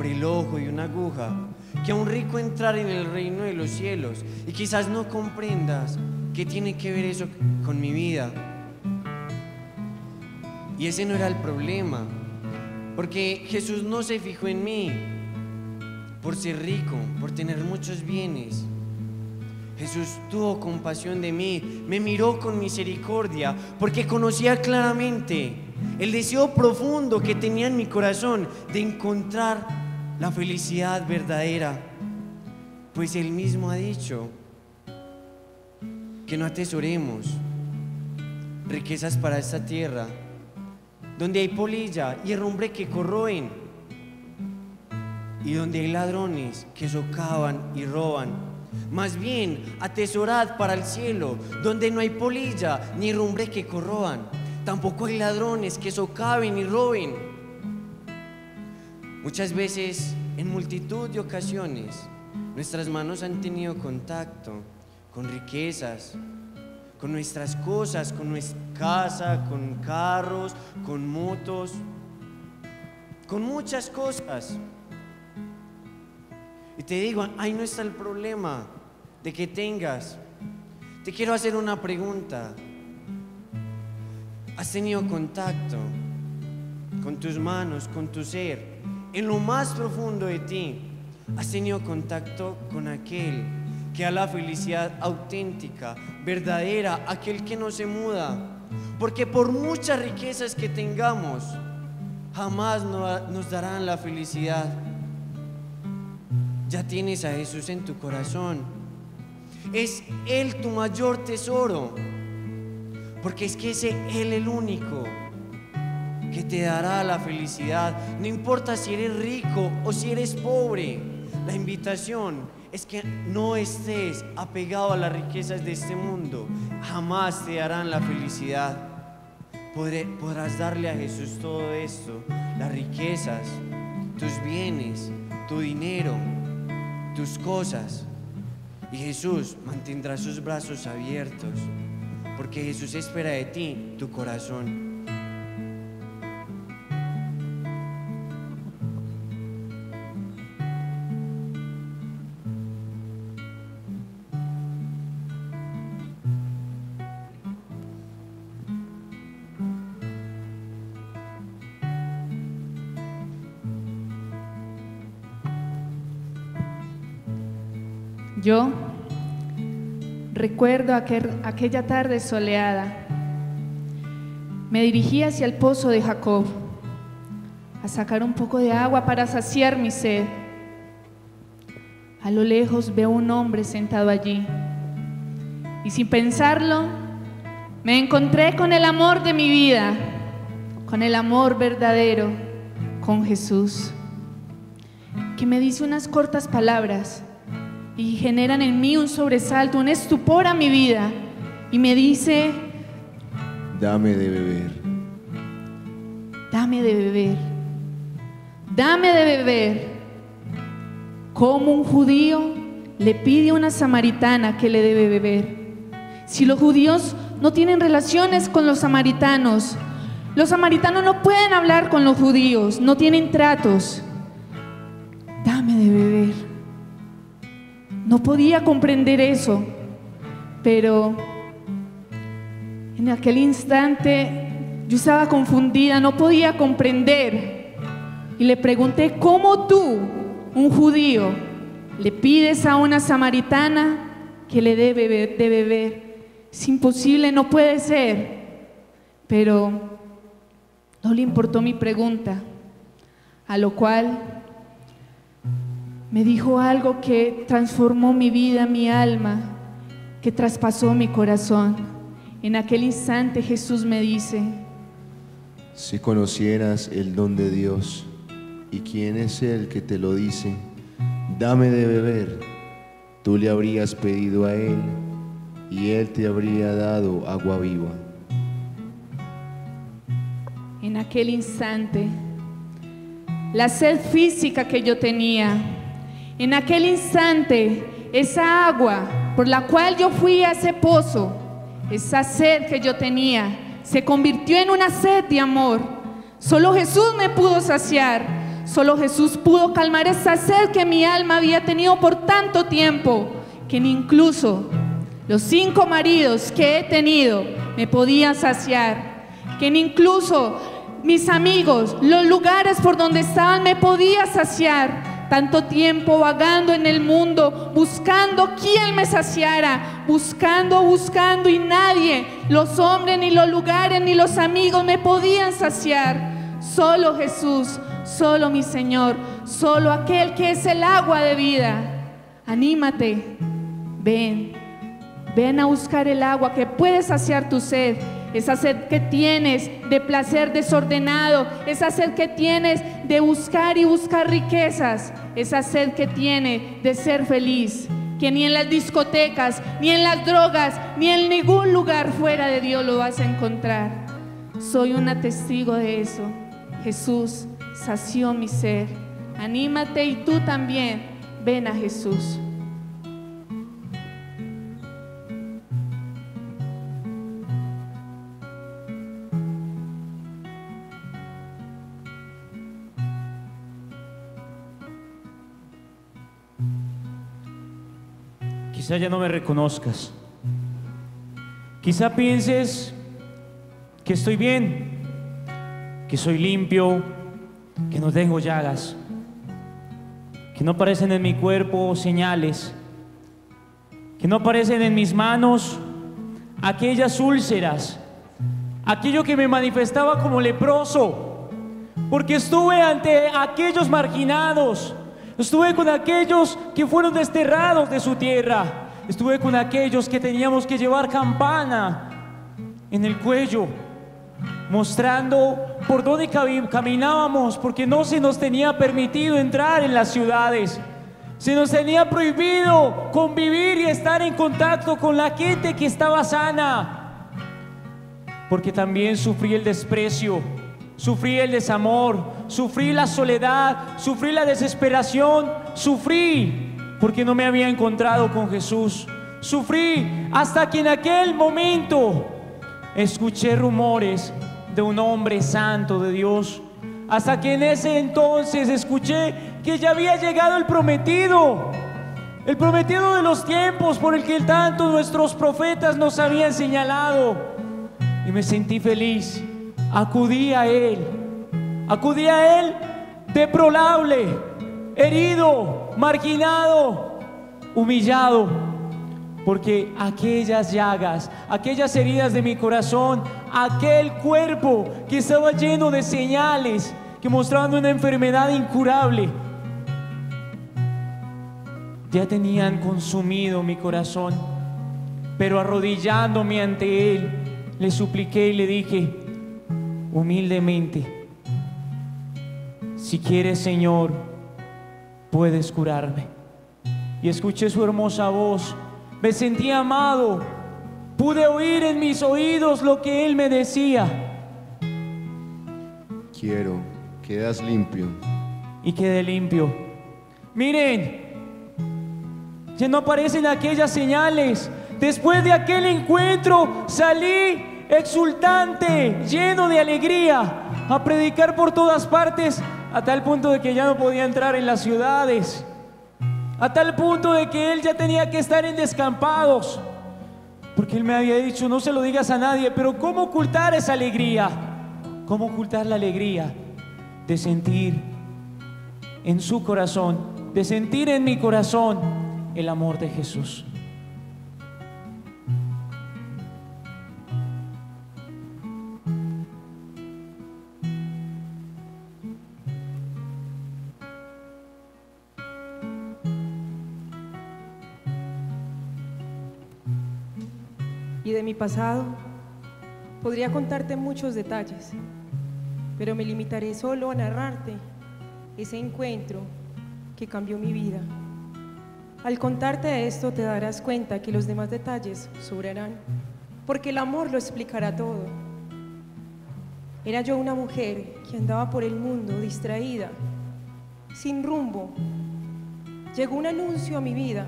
el ojo de una aguja que a un rico entrar en el reino de los cielos. Y quizás no comprendas qué tiene que ver eso con mi vida. Y ese no era el problema, porque Jesús no se fijó en mí por ser rico, por tener muchos bienes. Jesús tuvo compasión de mí, me miró con misericordia, porque conocía claramente el deseo profundo que tenía en mi corazón de encontrar la felicidad verdadera. Pues Él mismo ha dicho que no atesoremos riquezas para esta tierra, donde hay polilla y herrumbre que corroen, y donde hay ladrones que socavan y roban. Más bien, atesorad para el cielo, donde no hay polilla ni herrumbre que corroan, tampoco hay ladrones que socaven y roben. Muchas veces, en multitud de ocasiones, nuestras manos han tenido contacto con riquezas, con nuestras cosas, con nuestra casa, con carros, con motos, con muchas cosas. Y te digo, ahí no está el problema de que tengas. Te quiero hacer una pregunta. ¿Has tenido contacto con tus manos, con tu ser, en lo más profundo de ti? ¿Has tenido contacto con aquel que da la felicidad auténtica, verdadera, aquel que no se muda? Porque por muchas riquezas que tengamos, jamás nos darán la felicidad. Ya tienes a Jesús en tu corazón. Es Él tu mayor tesoro, porque es que es Él el único que te dará la felicidad. No importa si eres rico o si eres pobre, la invitación es que no estés apegado a las riquezas de este mundo. Jamás te darán la felicidad. Podrás darle a Jesús todo esto, las riquezas, tus bienes, tu dinero, tus cosas, y Jesús mantendrá sus brazos abiertos, porque Jesús espera de ti tu corazón. Yo recuerdo aquella tarde soleada. Me dirigí hacia el pozo de Jacob a sacar un poco de agua para saciar mi sed. A lo lejos veo un hombre sentado allí y sin pensarlo me encontré con el amor de mi vida, con el amor verdadero, con Jesús, que me dice unas cortas palabras y generan en mí un sobresalto, un estupor a mi vida, y me dice: dame de beber. Dame de beber. Dame de beber. Como un judío le pide a una samaritana que le debe beber. Si los judíos no tienen relaciones con los samaritanos no pueden hablar con los judíos, no tienen tratos. Dame de beber. No podía comprender eso, pero en aquel instante yo estaba confundida, no podía comprender, y le pregunté: ¿cómo tú, un judío, le pides a una samaritana que le dé de beber? Es imposible, no puede ser. Pero no le importó mi pregunta, a lo cual me dijo algo que transformó mi vida, mi alma, que traspasó mi corazón. En aquel instante Jesús me dice: si conocieras el don de Dios y quién es el que te lo dice, dame de beber, tú le habrías pedido a él y él te habría dado agua viva. En aquel instante, la sed física que yo tenía, en aquel instante, esa agua por la cual yo fui a ese pozo, esa sed que yo tenía, se convirtió en una sed de amor. Solo Jesús me pudo saciar, solo Jesús pudo calmar esa sed que mi alma había tenido por tanto tiempo, que ni incluso los 5 maridos que he tenido me podían saciar, que ni incluso mis amigos, los lugares por donde estaban me podían saciar. Tanto tiempo vagando en el mundo, buscando quién me saciara, buscando y nadie, los hombres, ni los lugares, ni los amigos me podían saciar. Solo Jesús, solo mi Señor, solo aquel que es el agua de vida. Anímate, ven a buscar el agua que puede saciar tu sed. Esa sed que tienes de placer desordenado, esa sed que tienes de buscar y buscar riquezas, esa sed que tienes de ser feliz, que ni en las discotecas, ni en las drogas, ni en ningún lugar fuera de Dios lo vas a encontrar. Soy una testigo de eso. Jesús sació mi sed. Anímate y tú también, ven a Jesús. Quizá ya no me reconozcas. Quizá pienses que estoy bien, que soy limpio, que no tengo llagas, que no aparecen en mi cuerpo señales, que no aparecen en mis manos aquellas úlceras, aquello que me manifestaba como leproso, porque estuve ante aquellos marginados. Estuve con aquellos que fueron desterrados de su tierra. Estuve con aquellos que teníamos que llevar campana en el cuello, mostrando por dónde caminábamos, porque no se nos tenía permitido entrar en las ciudades. Se nos tenía prohibido convivir y estar en contacto con la gente que estaba sana, porque también sufrí el desprecio, sufrí el desamor, sufrí la soledad, sufrí la desesperación, sufrí porque no me había encontrado con Jesús. Sufrí hasta que en aquel momento escuché rumores de un hombre santo de Dios, hasta que en ese entonces escuché que ya había llegado el prometido de los tiempos por el que tanto nuestros profetas nos habían señalado, y me sentí feliz. Acudí a Él deplorable, herido, marginado, humillado, porque aquellas llagas, aquellas heridas de mi corazón, aquel cuerpo que estaba lleno de señales que mostraban una enfermedad incurable, ya tenían consumido mi corazón. Pero arrodillándome ante Él, le supliqué y le dije humildemente: si quieres, Señor, puedes curarme. Y escuché su hermosa voz, me sentí amado, pude oír en mis oídos lo que Él me decía: quiero, quedas limpio. Y quedé limpio. Miren, ya no aparecen aquellas señales. Después de aquel encuentro salí exultante, lleno de alegría, a predicar por todas partes, a tal punto de que ya no podía entrar en las ciudades, a tal punto de que Él ya tenía que estar en descampados, porque Él me había dicho: no se lo digas a nadie. Pero ¿cómo ocultar esa alegría? ¿Cómo ocultar la alegría de sentir en su corazón, de sentir en mi corazón el amor de Jesús? Y de mi pasado podría contarte muchos detalles, pero me limitaré solo a narrarte ese encuentro que cambió mi vida. Al contarte esto te darás cuenta que los demás detalles sobrarán, porque el amor lo explicará todo. Era yo una mujer que andaba por el mundo distraída, sin rumbo. Llegó un anuncio a mi vida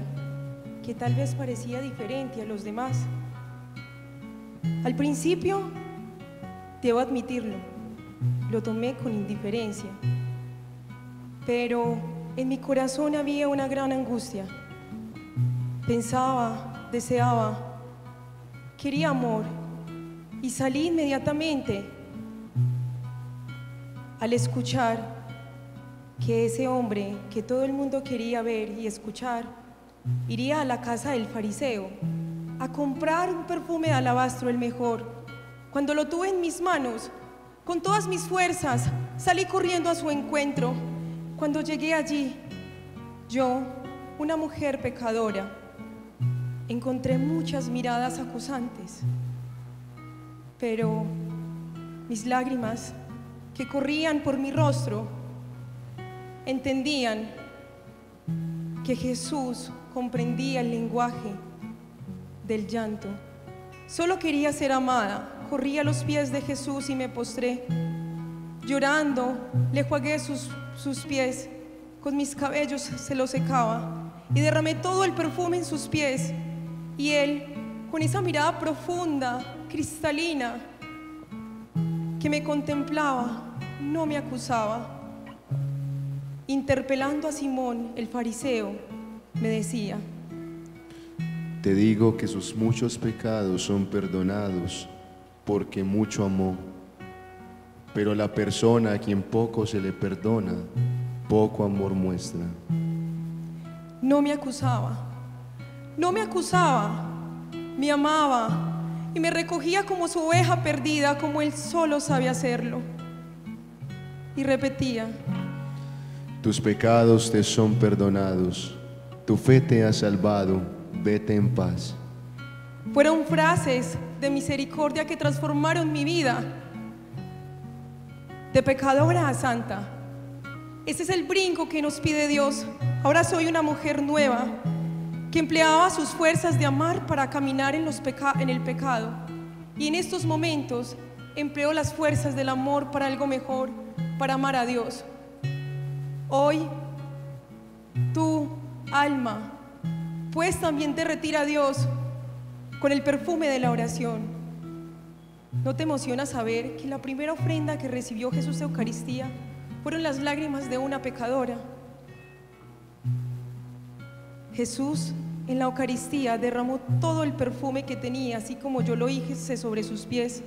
que tal vez parecía diferente a los demás. Al principio, debo admitirlo, lo tomé con indiferencia, pero en mi corazón había una gran angustia. Pensaba, deseaba, quería amor y salí inmediatamente al escuchar que ese hombre que todo el mundo quería ver y escuchar iría a la casa del fariseo a comprar un perfume de alabastro, el mejor. Cuando lo tuve en mis manos, con todas mis fuerzas, salí corriendo a su encuentro. Cuando llegué allí, yo, una mujer pecadora, encontré muchas miradas acusantes, pero mis lágrimas que corrían por mi rostro entendían que Jesús comprendía el lenguaje del llanto. Solo quería ser amada. Corrí a los pies de Jesús y me postré. Llorando, le jugué sus pies. Con mis cabellos se los secaba y derramé todo el perfume en sus pies. Y él, con esa mirada profunda, cristalina, que me contemplaba, no me acusaba. Interpelando a Simón, el fariseo, me decía: te digo que sus muchos pecados son perdonados, porque mucho amó. Pero la persona a quien poco se le perdona, poco amor muestra. No me acusaba, no me acusaba, me amaba y me recogía como su oveja perdida, como él solo sabe hacerlo. Y repetía: tus pecados te son perdonados, tu fe te ha salvado, vete en paz. Fueron frases de misericordia que transformaron mi vida de pecadora a santa. Ese es el brinco que nos pide Dios. Ahora soy una mujer nueva que empleaba sus fuerzas de amar para caminar en el pecado, y en estos momentos empleo las fuerzas del amor para algo mejor, para amar a Dios. Hoy, tú, alma, puedes también derretir a Dios con el perfume de la oración. ¿No te emociona saber que la primera ofrenda que recibió Jesús de Eucaristía fueron las lágrimas de una pecadora? Jesús en la Eucaristía derramó todo el perfume que tenía, así como yo lo hice sobre sus pies,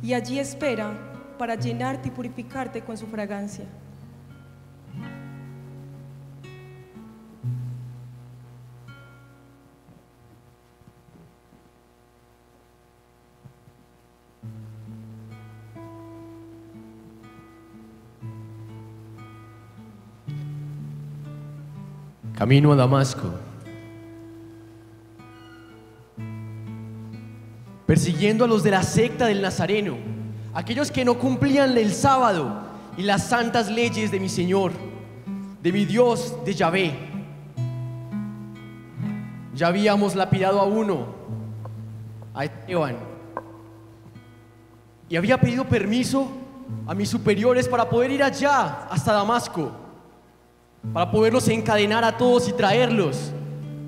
y allí espera para llenarte y purificarte con su fragancia. Camino a Damasco, persiguiendo a los de la secta del Nazareno, aquellos que no cumplían el sábado y las santas leyes de mi Señor, de mi Dios, de Yahvé. Ya habíamos lapidado a uno, a Esteban, y había pedido permiso a mis superiores para poder ir allá hasta Damasco, para poderlos encadenar a todos y traerlos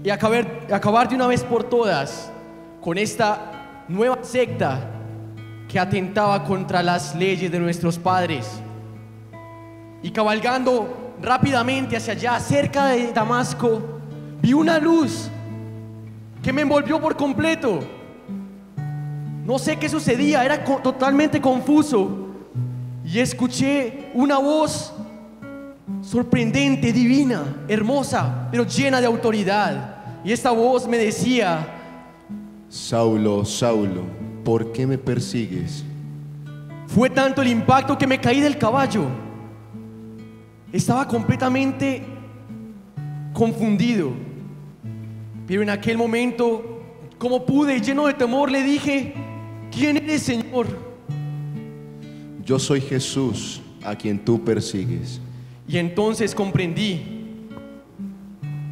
y acabar de una vez por todas con esta nueva secta que atentaba contra las leyes de nuestros padres. Y cabalgando rápidamente hacia allá, cerca de Damasco, vi una luz que me envolvió por completo. No sé qué sucedía, era totalmente confuso, y escuché una voz sorprendente, divina, hermosa, pero llena de autoridad. Y esta voz me decía: Saulo, Saulo, ¿por qué me persigues? Fue tanto el impacto que me caí del caballo. Estaba completamente confundido, pero en aquel momento Como pude, lleno de temor, le dije: ¿quién eres, Señor? Yo soy Jesús, a quien tú persigues. Y entonces comprendí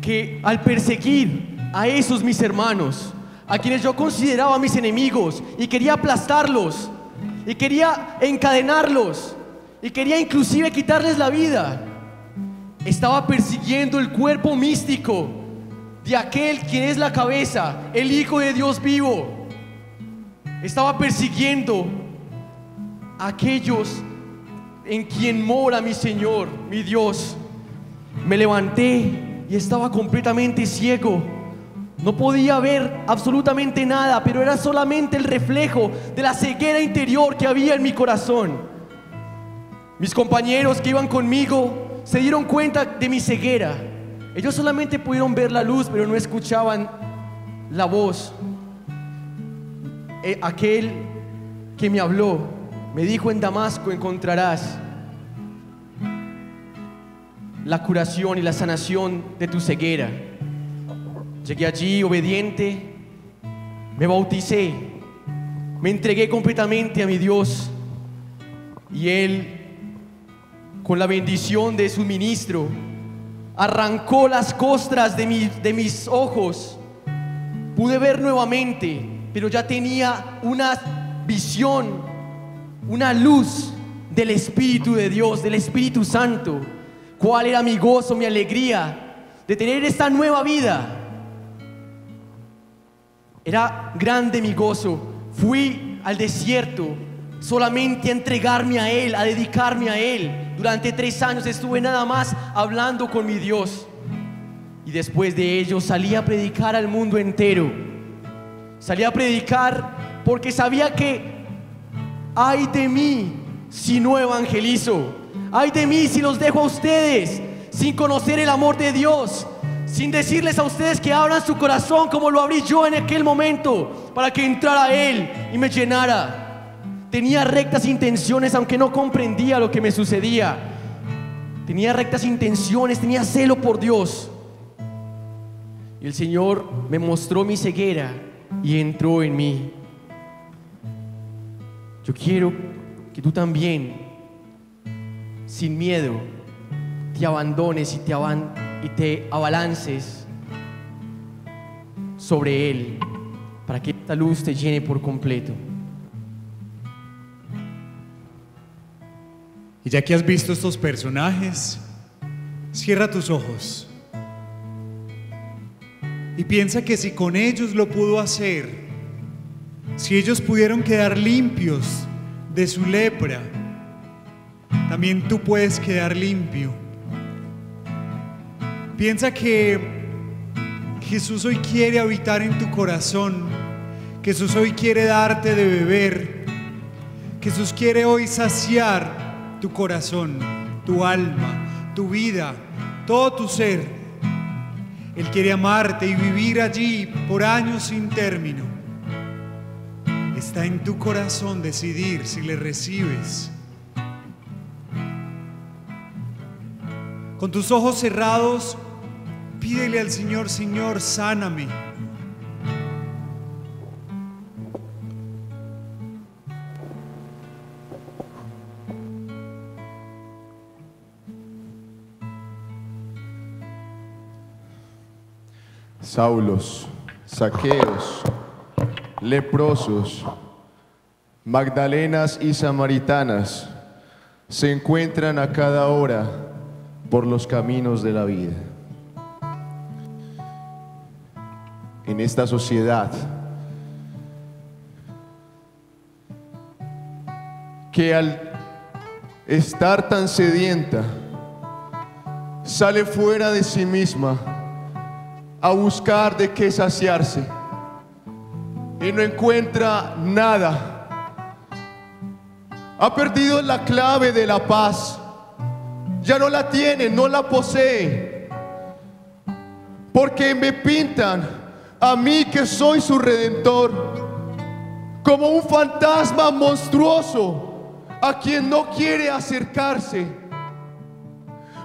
que al perseguir a esos mis hermanos, a quienes yo consideraba mis enemigos, y quería aplastarlos, y quería encadenarlos, y quería inclusive quitarles la vida, estaba persiguiendo el cuerpo místico de aquel quien es la cabeza, el Hijo de Dios vivo. Estaba persiguiendo a aquellos en quien mora mi Señor, mi Dios. Me levanté y estaba completamente ciego. No podía ver absolutamente nada, pero era solamente el reflejo de la ceguera interior que había en mi corazón. Mis compañeros que iban conmigo se dieron cuenta de mi ceguera. Ellos solamente pudieron ver la luz, pero no escuchaban la voz. Aquel que me habló me dijo: en Damasco encontrarás la curación y la sanación de tu ceguera. Llegué allí obediente, me bauticé, me entregué completamente a mi Dios, y Él, con la bendición de su ministro, arrancó las costras de mis ojos. Pude ver nuevamente, pero ya tenía una visión, una luz del Espíritu de Dios, del Espíritu Santo. ¿Cuál era mi gozo, mi alegría de tener esta nueva vida? Era grande mi gozo. Fui al desierto solamente a entregarme a Él, a dedicarme a Él. Durante 3 años estuve nada más hablando con mi Dios, y después de ello salí a predicar al mundo entero. Salí a predicar porque sabía que ay de mí si no evangelizo, ay de mí si los dejo a ustedes sin conocer el amor de Dios, sin decirles a ustedes que abran su corazón como lo abrí yo en aquel momento, para que entrara Él y me llenara. Tenía rectas intenciones, aunque no comprendía lo que me sucedía. Tenía rectas intenciones, tenía celo por Dios. Y el Señor me mostró mi ceguera y entró en mí. Yo quiero que tú también, sin miedo, te abandones y te abalances sobre Él, para que esta luz te llene por completo. Y ya que has visto estos personajes, cierra tus ojos y piensa que si con ellos lo pudo hacer, si ellos pudieron quedar limpios de su lepra, también tú puedes quedar limpio. Piensa que Jesús hoy quiere habitar en tu corazón, que Jesús hoy quiere darte de beber, que Jesús quiere hoy saciar tu corazón, tu alma, tu vida, todo tu ser. Él quiere amarte y vivir allí por años sin término. Está en tu corazón decidir si le recibes. Con tus ojos cerrados, pídele al Señor: Señor, sáname. Saulos, Zaqueos, leprosos, Magdalenas y samaritanas se encuentran a cada hora por los caminos de la vida. En esta sociedad que al estar tan sedienta sale fuera de sí misma a buscar de qué saciarse y no encuentra nada. Ha perdido la clave de la paz. Ya no la tiene, no la posee, porque me pintan a mí, que soy su redentor, como un fantasma monstruoso a quien no quiere acercarse.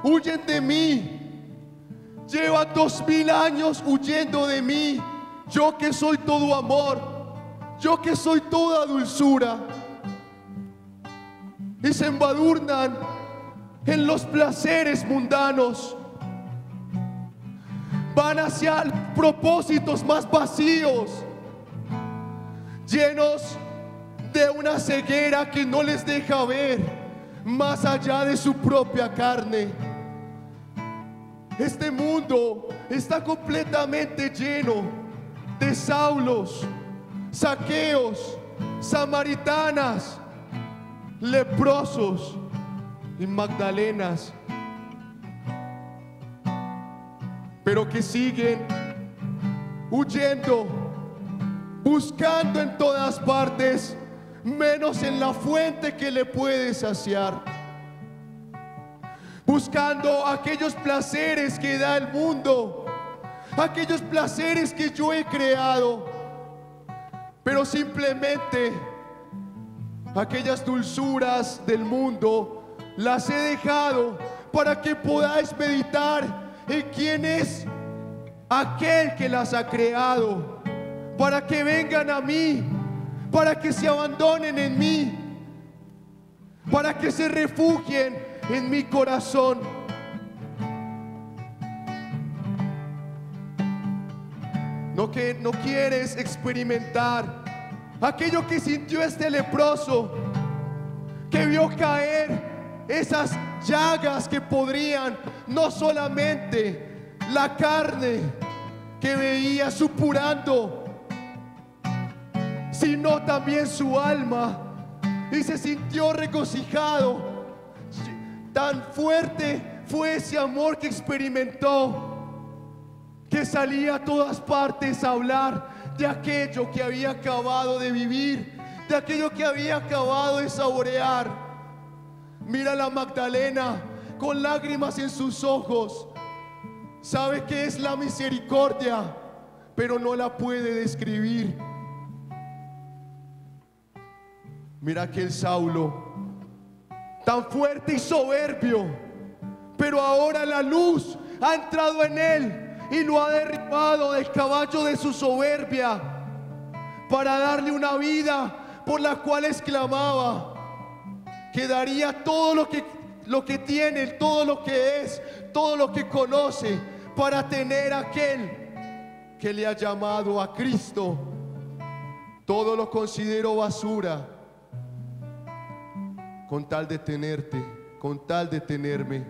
Huyen de mí. Lleva 2000 años huyendo de mí yo que soy todo amor, yo que soy toda dulzura. Y se embadurnan en los placeres mundanos. Van hacia propósitos más vacíos, llenos de una ceguera que no les deja ver más allá de su propia carne. Este mundo está completamente lleno de Saulos, Zaqueos, samaritanas, leprosos y Magdalenas, pero que siguen huyendo, buscando en todas partes, menos en la fuente que le puede saciar, buscando aquellos placeres que da el mundo, aquellos placeres que yo he creado, pero simplemente aquellas dulzuras del mundo las he dejado para que podáis meditar en quién es aquel que las ha creado, para que vengan a mí, para que se abandonen en mí, para que se refugien en mi corazón. No que no quieres experimentar aquello que sintió este leproso, que vio caer esas llagas que podrían no solamente la carne que veía supurando, sino también su alma, y se sintió regocijado. Tan fuerte fue ese amor que experimentó, que salía a todas partes a hablar de aquello que había acabado de vivir, de aquello que había acabado de saborear. Mira a la Magdalena con lágrimas en sus ojos. Sabe que es la misericordia, pero no la puede describir. Mira aquel Saulo, tan fuerte y soberbio, pero ahora la luz ha entrado en él y lo ha derribado del caballo de su soberbia para darle una vida por la cual exclamaba que daría todo lo que tiene, todo lo que es, todo lo que conoce, para tener aquel que le ha llamado a Cristo. Todo lo considero basura con tal de tenerte, con tal de tenerme.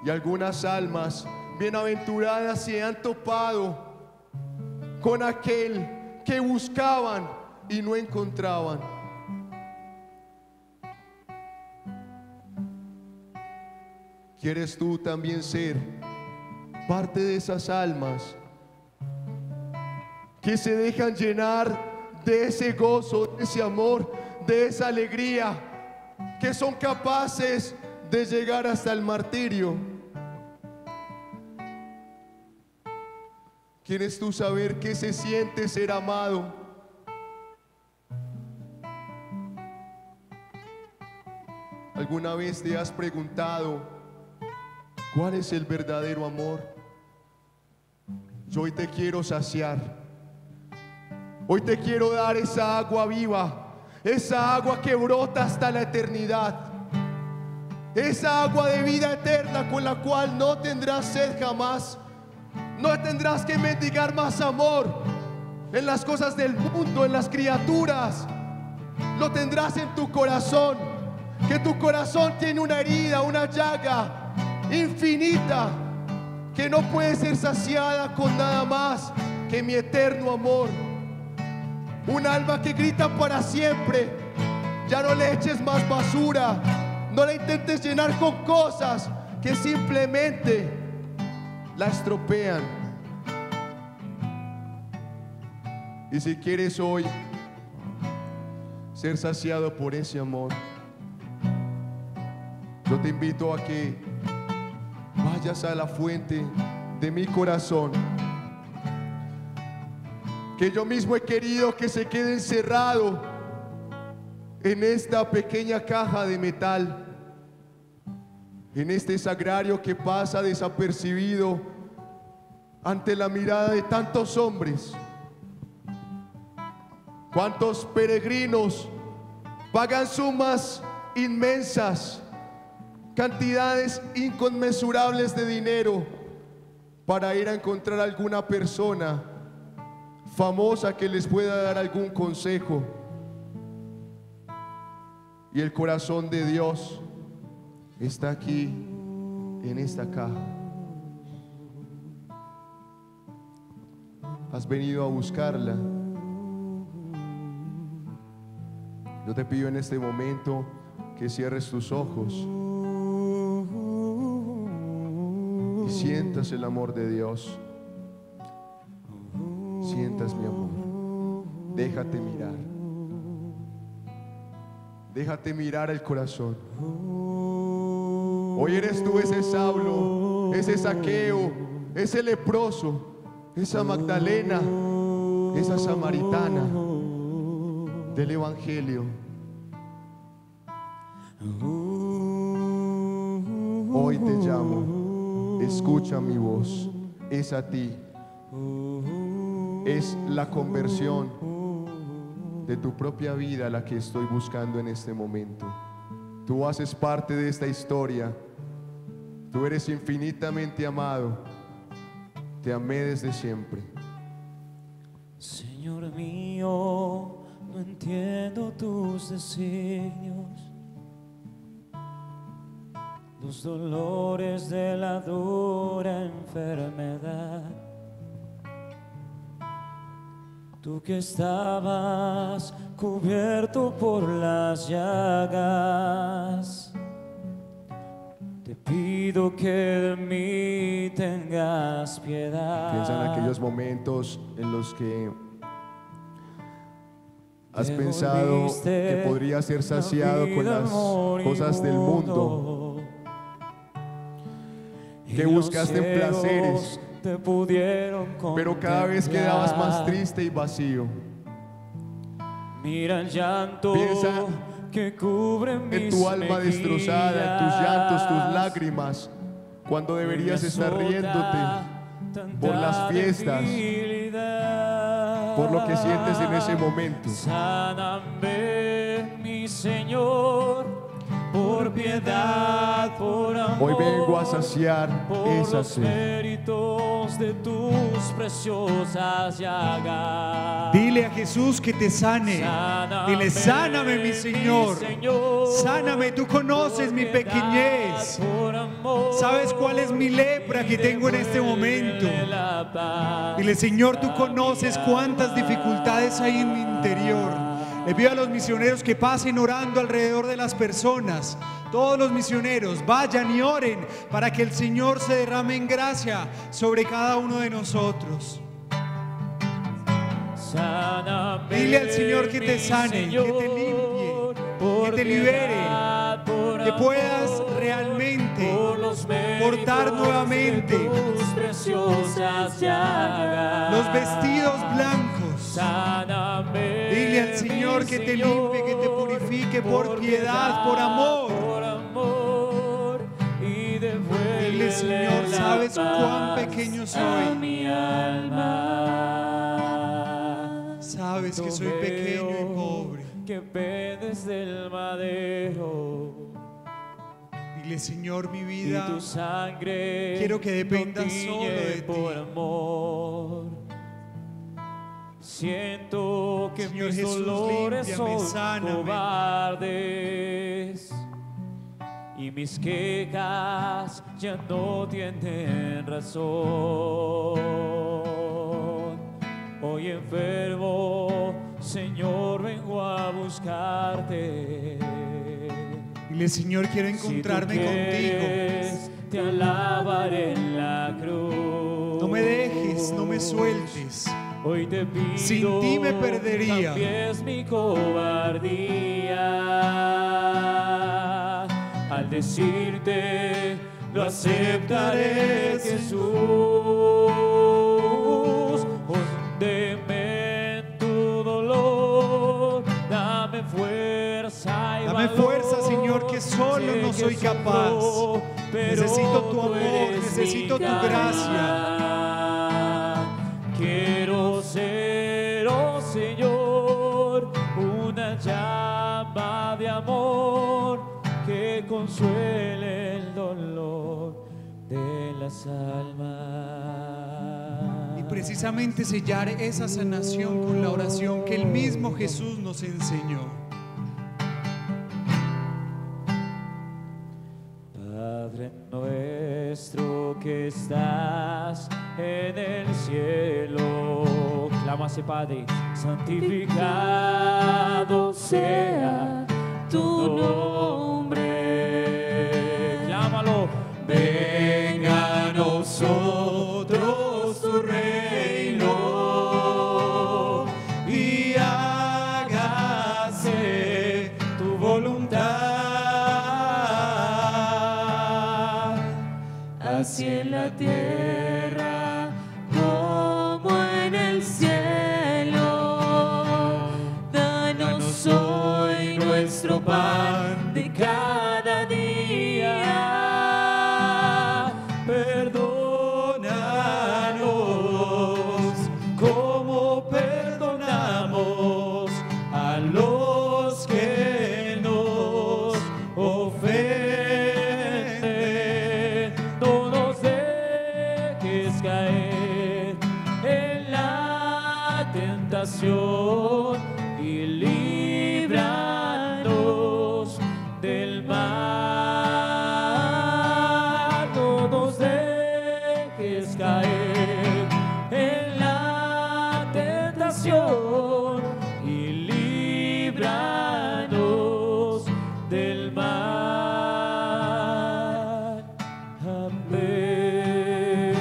Y algunas almas bienaventuradas se han topado con aquel que buscaban y no encontraban. ¿Quieres tú también ser parte de esas almas que se dejan llenar de ese gozo, de ese amor, de esa alegría, que son capaces de llegar hasta el martirio? ¿Quieres tú saber qué se siente ser amado? ¿Alguna vez te has preguntado cuál es el verdadero amor? Yo hoy te quiero saciar. Hoy te quiero dar esa agua viva, esa agua que brota hasta la eternidad, esa agua de vida eterna con la cual no tendrás sed jamás. No tendrás que mendigar más amor en las cosas del mundo, en las criaturas. Lo tendrás en tu corazón, que tu corazón tiene una herida, una llaga infinita, que no puede ser saciada con nada más que mi eterno amor. Un alma que grita para siempre. Ya no le eches más basura, no la intentes llenar con cosas que simplemente la estropean. Y si quieres hoy ser saciado por ese amor, yo te invito a que vayas a la fuente de mi corazón, que yo mismo he querido que se quede encerrado en esta pequeña caja de metal, en este sagrario que pasa desapercibido ante la mirada de tantos hombres. ¿Cuántos peregrinos pagan sumas inmensas, cantidades inconmensurables de dinero para ir a encontrar alguna persona famosa que les pueda dar algún consejo? Y el corazón de Dios está aquí en esta caja. Has venido a buscarla. Yo te pido en este momento que cierres tus ojos y sientas el amor de Dios. Sientas mi amor. Déjate mirar. Déjate mirar el corazón. Hoy eres tú ese Saulo, ese Zaqueo, ese leproso, esa Magdalena, esa samaritana del Evangelio. Hoy te llamo, escucha mi voz, es a ti, es la conversión de tu propia vida la que estoy buscando en este momento. Tú haces parte de esta historia, tú eres infinitamente amado, te amé desde siempre. Señor mío, no entiendo tus designios, los dolores de la dura enfermedad. Tú que estabas cubierto por las llagas, te pido que de mí tengas piedad. Piensa en aquellos momentos en los que has pensado que podrías ser saciado con las cosas del mundo, que buscaste en placeres, pero cada vez quedabas más triste y vacío. Mira el llanto Piensa que cubre en tu alma destrozada, en tus llantos, tus lágrimas, cuando deberías estar riéndote por las fiestas, por lo que sientes en ese momento. Sáname, mi Señor, por piedad, por amor. Hoy vengo a saciar por esa los sed. méritos de tus preciosas llagas. Dile a Jesús que te sane. Dile, sáname, mi Señor. Sáname, tú conoces mi pequeñez. ¿Sabes cuál es mi lepra que tengo en este momento? Dile, Señor, tú conoces cuántas dificultades hay en mi interior. Le pido a los misioneros que pasen orando alrededor de las personas. Todos los misioneros vayan y oren para que el Señor se derrame en gracia sobre cada uno de nosotros. Dile al Señor que te sane, que te limpie, que te libere, que puedas realmente portar nuevamente los vestidos blancos. Dile al Señor que te limpie, que te purifique por piedad, por amor. Dile, Señor, sabes cuán pequeño soy. Sabes que soy pequeño y pobre. Que pendes del madero. Dile, Señor, mi Y vida tu sangre quiero que dependa no solo tiñe de ti. por amor. Siento que Señor mis Jesús, dolores límpiame, son sáname. cobardes y mis quejas ya no tienen razón. Hoy enfermo, Señor, vengo a buscarte. Dile, Señor, quiero encontrarme Si tú contigo. quieres, te alabaré en la cruz. No me dejes, no me sueltes. Hoy te pido, Sin ti me perdería. cambies mi cobardía. Al decirte, lo aceptaré, Jesús. Hóndeme en tu dolor, dame fuerza y Dame valor. fuerza, Señor, que solo no soy capaz. Pero Necesito tu tú amor, eres necesito mi tu gracia. calma. quiero ser, oh Señor, una llama de amor que consuele el dolor de las almas. Y precisamente sellar esa sanación con la oración que el mismo Jesús nos enseñó. Padre nuestro que estás en el cielo, clámase Padre, santificado sea tu nombre. Clámalo. Venga a nosotros tu reino y hágase tu voluntad, así en la tierra como en el cielo. Danos hoy nuestro pan de cada día. Perdónanos como perdonamos a los que nos ofenden. No nos dejes caer en la tentación y líbranos del mal. No nos dejes caer en la tentación y líbranos del mal. Amén.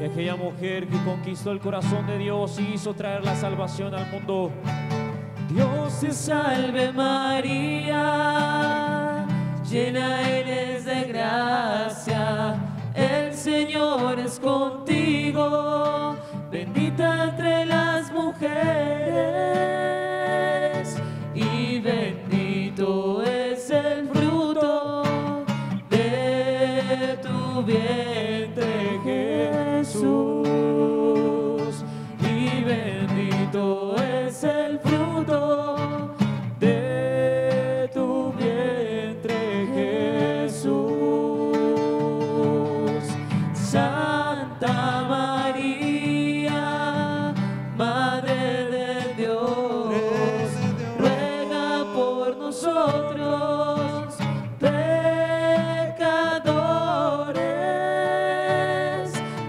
Y aquella mujer que conquistó el corazón de Dios y hizo traer la salvación al mundo. Dios te salve María, llena eres de gracia, el Señor es contigo, bendita entre las mujeres y bendito es el fruto de tu vientre Jesús, y bendito es el fruto de tu vientre Jesús. Santa María, Madre de Dios, ruega por nosotros pecadores,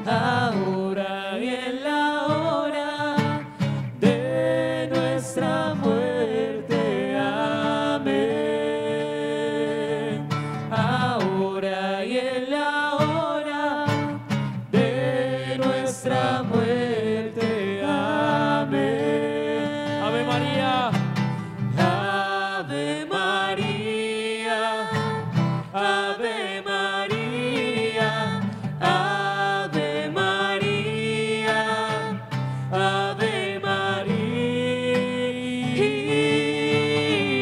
ahora y en la hora de nuestra muerte. Amén. Ahora y en la hora de nuestra muerte. Amén. Ave María. Ave María, Ave María, Ave María, Ave María,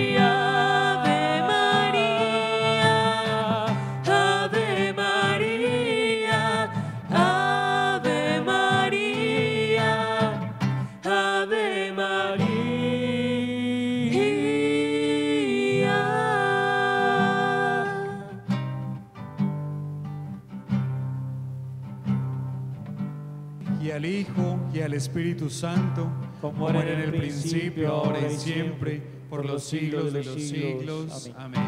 Ave María, Ave María, Ave María, Ave María. Y al Hijo y al Espíritu Santo, como era en el principio, ahora y siempre, por los siglos de los siglos. Amén.